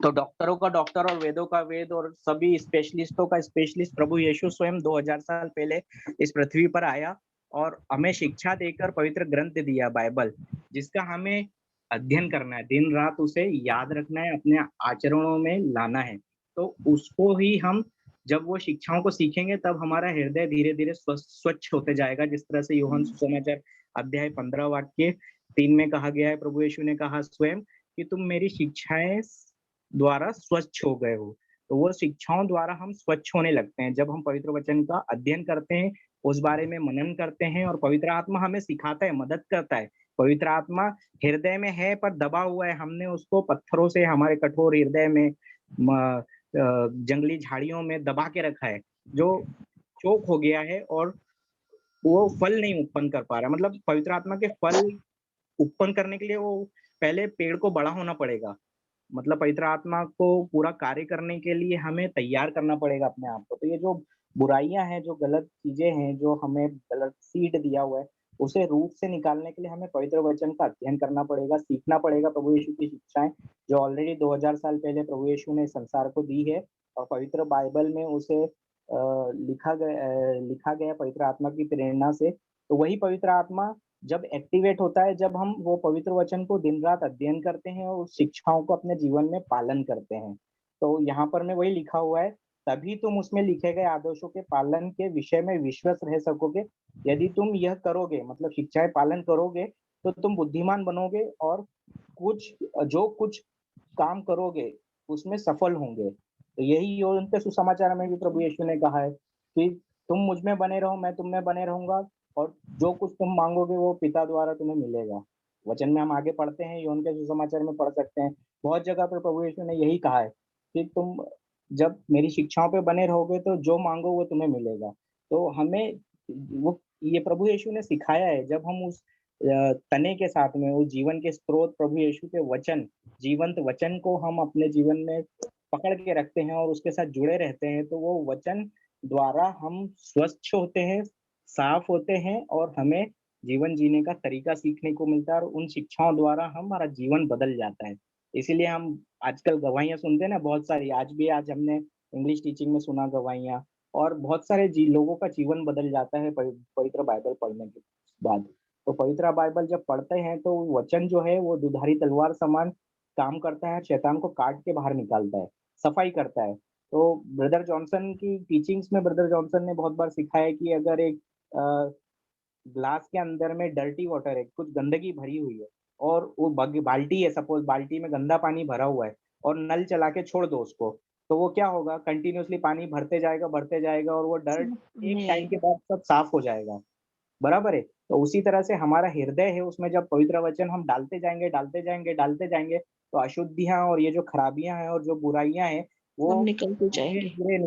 तो डॉक्टरों का डॉक्टर और वेदों का वेद और सभी स्पेशलिस्टों का स्पेशलिस्ट प्रभु यीशु स्वयं 2000 साल पहले इस पृथ्वी पर आया और हमें शिक्षा देकर पवित्र ग्रंथ दिया बाइबल, जिसका हमें अध्ययन करना है, दिन रात उसे याद रखना है, अपने आचरणों में लाना है। तो उसको ही हम जब वो शिक्षाओं को सीखेंगे तब हमारा हृदय धीरे धीरे स्वच्छ होते जाएगा। जिस तरह से यूहन्ना सुसमाचार अध्याय 15 वाक्य 3 में कहा गया है, प्रभु यीशु ने कहा स्वयं कि तुम मेरी शिक्षाएं द्वारा स्वच्छ हो गए हो। तो वो शिक्षाओं द्वारा हम स्वच्छ होने लगते हैं। जब हम पवित्र वचन का अध्ययन करते हैं, उस बारे में मनन करते हैं और पवित्र आत्मा हमें सिखाता है, मदद करता है। पवित्र आत्मा हृदय में है पर दबा हुआ है, हमने उसको पत्थरों से हमारे कठोर हृदय में जंगली झाड़ियों में दबा के रखा है, जो चोक हो गया है और वो फल नहीं उत्पन्न कर पा रहा। मतलब पवित्र आत्मा के फल उत्पन्न करने के लिए वो पहले पेड़ को बड़ा होना पड़ेगा। मतलब पवित्र आत्मा को पूरा कार्य करने के लिए हमें तैयार करना पड़ेगा अपने आप को। तो ये जो बुराइयां हैं, जो गलत चीजें हैं, जो हमें गलत सीड दिया हुआ है, उसे रूट से निकालने के लिए हमें पवित्र वचन का अध्ययन करना पड़ेगा, सीखना पड़ेगा प्रभु यीशु की शिक्षाएं, जो ऑलरेडी 2000 साल पहले प्रभु यीशु ने संसार को दी है और पवित्र बाइबल में उसे लिखा गया पवित्र आत्मा की प्रेरणा से। तो वही पवित्र आत्मा जब एक्टिवेट होता है, जब हम वो पवित्र वचन को दिन रात अध्ययन करते हैं और उस शिक्षाओं को अपने जीवन में पालन करते हैं। तो यहाँ पर में वही लिखा हुआ है, तभी तुम उसमें लिखे गए आदेशों के पालन के विषय में विश्वस्त रह सकोगे। यदि तुम यह करोगे, मतलब शिक्षाएं पालन करोगे, तो तुम बुद्धिमान बनोगे और जो कुछ काम करोगे उसमें सफल होंगे। तो यही यूहन्ना के सुसमाचार में भी प्रभु यीशु ने कहा है कि तुम मुझ में बने रहो, मैं तुम में बने रहूंगा और जो कुछ तुम मांगोगे वो पिता द्वारा तुम्हें मिलेगा। वचन में हम आगे पढ़ते हैं, यूहन्ना के सुसमाचार में पढ़ सकते हैं, बहुत जगह पर प्रभु यीशु ने यही कहा है कि तुम जब मेरी शिक्षाओं पे बने रहोगे तो जो मांगो वो तुम्हें मिलेगा। तो हमें वो ये प्रभु यीशु ने सिखाया है। जब हम उस तने के साथ में, उस जीवन के स्रोत प्रभु यीशु के वचन, जीवंत वचन को हम अपने जीवन में पकड़ के रखते हैं और उसके साथ जुड़े रहते हैं, तो वो वचन द्वारा हम स्वच्छ होते हैं, साफ होते हैं और हमें जीवन जीने का तरीका सीखने को मिलता है और उन शिक्षाओं द्वारा हमारा जीवन बदल जाता है। इसीलिए हम आजकल गवाहियाँ सुनते हैं ना बहुत सारी, आज हमने इंग्लिश टीचिंग में सुना गवाहियाँ, और बहुत सारे लोगों का जीवन बदल जाता है पवित्र बाइबल पढ़ने के बाद। तो पवित्र बाइबल जब पढ़ते हैं तो वचन जो है वो दुधारी तलवार समान काम करता है, शैतान को काट के बाहर निकालता है, सफाई करता है। तो ब्रदर जॉनसन की टीचिंग्स में ब्रदर जॉनसन ने बहुत बार सिखाया कि अगर एक ग्लास के अंदर में डर्टी वाटर है, कुछ गंदगी भरी हुई है और वो बाल्टी है, सपोज बाल्टी में गंदा पानी भरा हुआ है और नल चला के छोड़ दो उसको, तो वो क्या होगा, कंटिन्यूअसली पानी भरते जाएगा और वो डर्ट एक टाइम के बाद सब साफ हो जाएगा। बराबर है। तो उसी तरह से हमारा हृदय है, उसमें जब पवित्र वचन हम डालते जाएंगे तो अशुद्धियां और ये जो खराबियां हैं और जो बुराइयां हैं वो निकलते जाएंगे, धीरे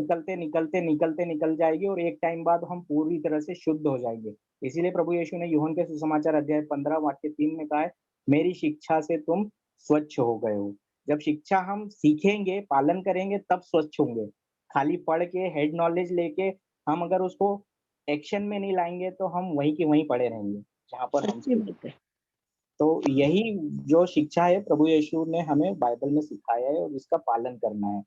निकल जाएगी और एक टाइम बाद हम पूरी तरह से शुद्ध हो जाएंगे। इसीलिए प्रभु यीशु ने यूहन्ना के सुसमाचार अध्याय 15 वाक्य 3 में कहा है, मेरी शिक्षा से तुम स्वच्छ हो गए हो। जब शिक्षा हम सीखेंगे, पालन करेंगे, तब स्वच्छ होंगे। खाली पढ़ के हेड नॉलेज लेके हम अगर उसको एक्शन में नहीं लाएंगे तो हम वहीं के वहीं पड़े रहेंगे जहाँ पर हम। तो यही जो शिक्षा है प्रभु यीशु ने हमें बाइबल में सिखाया है और इसका पालन करना है।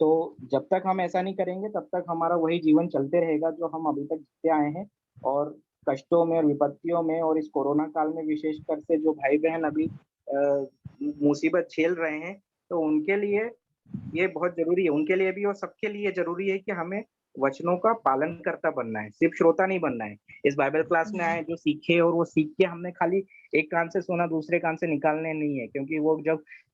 तो जब तक हम ऐसा नहीं करेंगे तब तक हमारा वही जीवन चलते रहेगा जो हम अभी तक जीते आए हैं। और कष्टों में और विपत्तियों में और इस कोरोना काल में विशेषकर से जो भाई बहन अभी मुसीबत झेल रहे हैं, तो उनके लिए ये बहुत जरूरी है, उनके लिए भी और सबके लिए जरूरी है कि हमें वचनों का पालन करता बनना है, सिर्फ श्रोता नहीं बनना है। इस बाइबल क्लास में आए जो सीखे और वो सीख के हमने खाली एक कान से सुना दूसरे कान से निकालने नहीं है, क्योंकि वो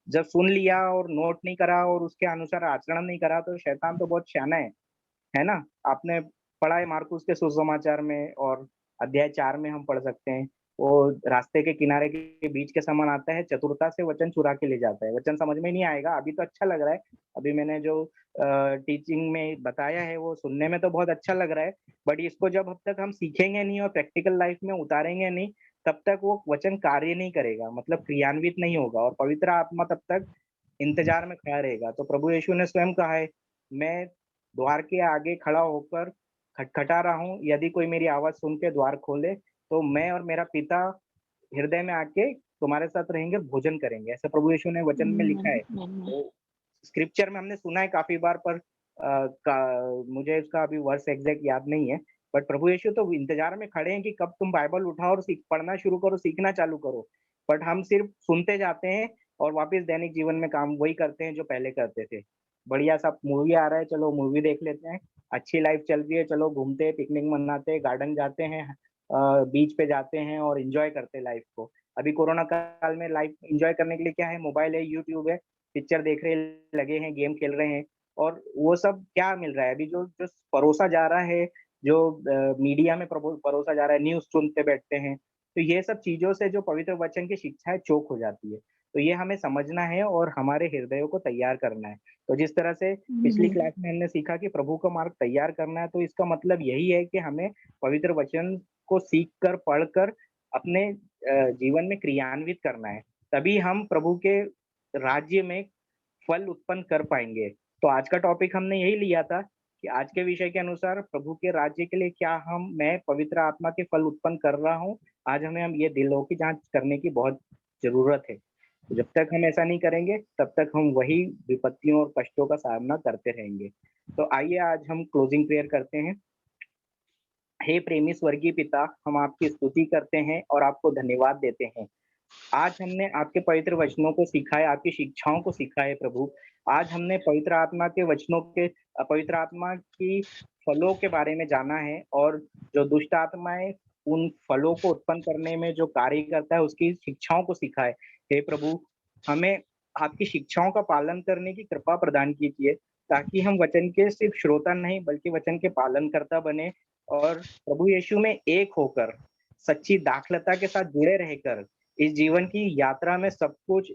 जब सुन लिया और नोट नहीं करा और उसके अनुसार आचरण नहीं करा तो शैतान तो बहुत शाना है ना। आपने पढ़ा है मार्कुस के सुसमाचार में और अध्याय 4 में हम पढ़ सकते हैं, वो रास्ते के किनारे के बीच के समान आता है, चतुरता से वचन चुरा के ले जाता है। वचन समझ में नहीं आएगा, अभी तो अच्छा लग रहा है, अभी मैंने जो टीचिंग में बताया है वो सुनने में तो बहुत अच्छा लग रहा है, बट इसको जब तक हम सीखेंगे नहीं और प्रैक्टिकल लाइफ में उतारेंगे नहीं, तब तक वो वचन कार्य नहीं करेगा, मतलब क्रियान्वित नहीं होगा, और पवित्र आत्मा तब तक इंतजार में खड़ा रहेगा। तो प्रभु यीशु ने स्वयं कहा है, मैं द्वार के आगे खड़ा होकर खटखटा रहा हूँ, यदि कोई मेरी आवाज सुन के द्वार खोले तो मैं और मेरा पिता हृदय में आके तुम्हारे साथ रहेंगे, भोजन करेंगे, ऐसा प्रभु यीशु ने वचन में लिखा है। तो स्क्रिप्चर में हमने सुना है काफी बार, पर मुझे इसका अभी वर्स एग्जैक्ट याद नहीं है, बट प्रभु यीशु तो इंतजार में खड़े हैं कि कब तुम बाइबल उठाओ और पढ़ना शुरू करो, सीखना चालू करो, बट हम सिर्फ सुनते जाते हैं और वापस दैनिक जीवन में काम वही करते हैं जो पहले करते थे। बढ़िया सा मूवी आ रहा है, चलो मूवी देख लेते हैं, अच्छी लाइफ चल रही है, चलो घूमते हैं, पिकनिक मनाते हैं, गार्डन जाते हैं, बीच पे जाते हैं और एंजॉय करते हैं लाइफ को। अभी कोरोना काल में लाइफ एंजॉय करने के लिए क्या है, मोबाइल है, यूट्यूब है, पिक्चर देख रहे लगे हैं, गेम खेल रहे हैं, और वो सब क्या मिल रहा है अभी, जो जो परोसा जा रहा है, जो मीडिया में परोसा जा रहा है, न्यूज सुनते बैठते हैं, तो ये सब चीजों से जो पवित्र वचन की शिक्षा है चोक हो जाती है। तो ये हमें समझना है और हमारे हृदयों को तैयार करना है। तो जिस तरह से पिछली क्लास में हमने सीखा कि प्रभु का मार्ग तैयार करना है, तो इसका मतलब यही है कि हमें पवित्र वचन को सीख कर, पढ़कर अपने जीवन में क्रियान्वित करना है, तभी हम प्रभु के राज्य में फल उत्पन्न कर पाएंगे। तो आज का टॉपिक हमने यही लिया था कि आज के विषय के अनुसार प्रभु के राज्य के लिए क्या मैं पवित्र आत्मा के फल उत्पन्न कर रहा हूँ। आज हम ये दिलों की जांच करने की बहुत जरूरत है। तो जब तक हम ऐसा नहीं करेंगे तब तक हम वही विपत्तियों और कष्टों का सामना करते रहेंगे। तो आइए आज हम क्लोजिंग प्रेयर करते हैं। हे प्रेमी स्वर्गीय पिता, हम आपकी स्तुति करते हैं और आपको धन्यवाद देते हैं। आज हमने आपके पवित्र वचनों को सीखा है, आपकी शिक्षाओं को सीखा है प्रभु। आज हमने पवित्र आत्मा के वचनों के, पवित्र आत्मा की फलों के बारे में जाना है, और जो दुष्ट आत्माएं उन फलों को उत्पन्न करने में जो कार्य करता है उसकी शिक्षाओं को सीखा है। हे प्रभु, हमें आपकी शिक्षाओं का पालन करने की कृपा प्रदान कीजिए, ताकि हम वचन के सिर्फ श्रोता नहीं बल्कि वचन के पालनकर्ता बने, और प्रभु यीशु में एक होकर सच्ची दाखलता के साथ जुड़े रहकर इस जीवन की यात्रा में सब कुछ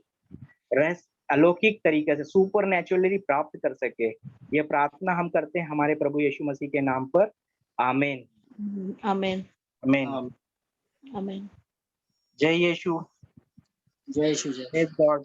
अलौकिक तरीके से सुपर नेचुरली प्राप्त कर सके। ये प्रार्थना हम करते हैं हमारे प्रभु यीशु मसीह के नाम पर। आमीन। आमीन। आमीन। आमीन। जय यीशु। जय यीशु। Praise God.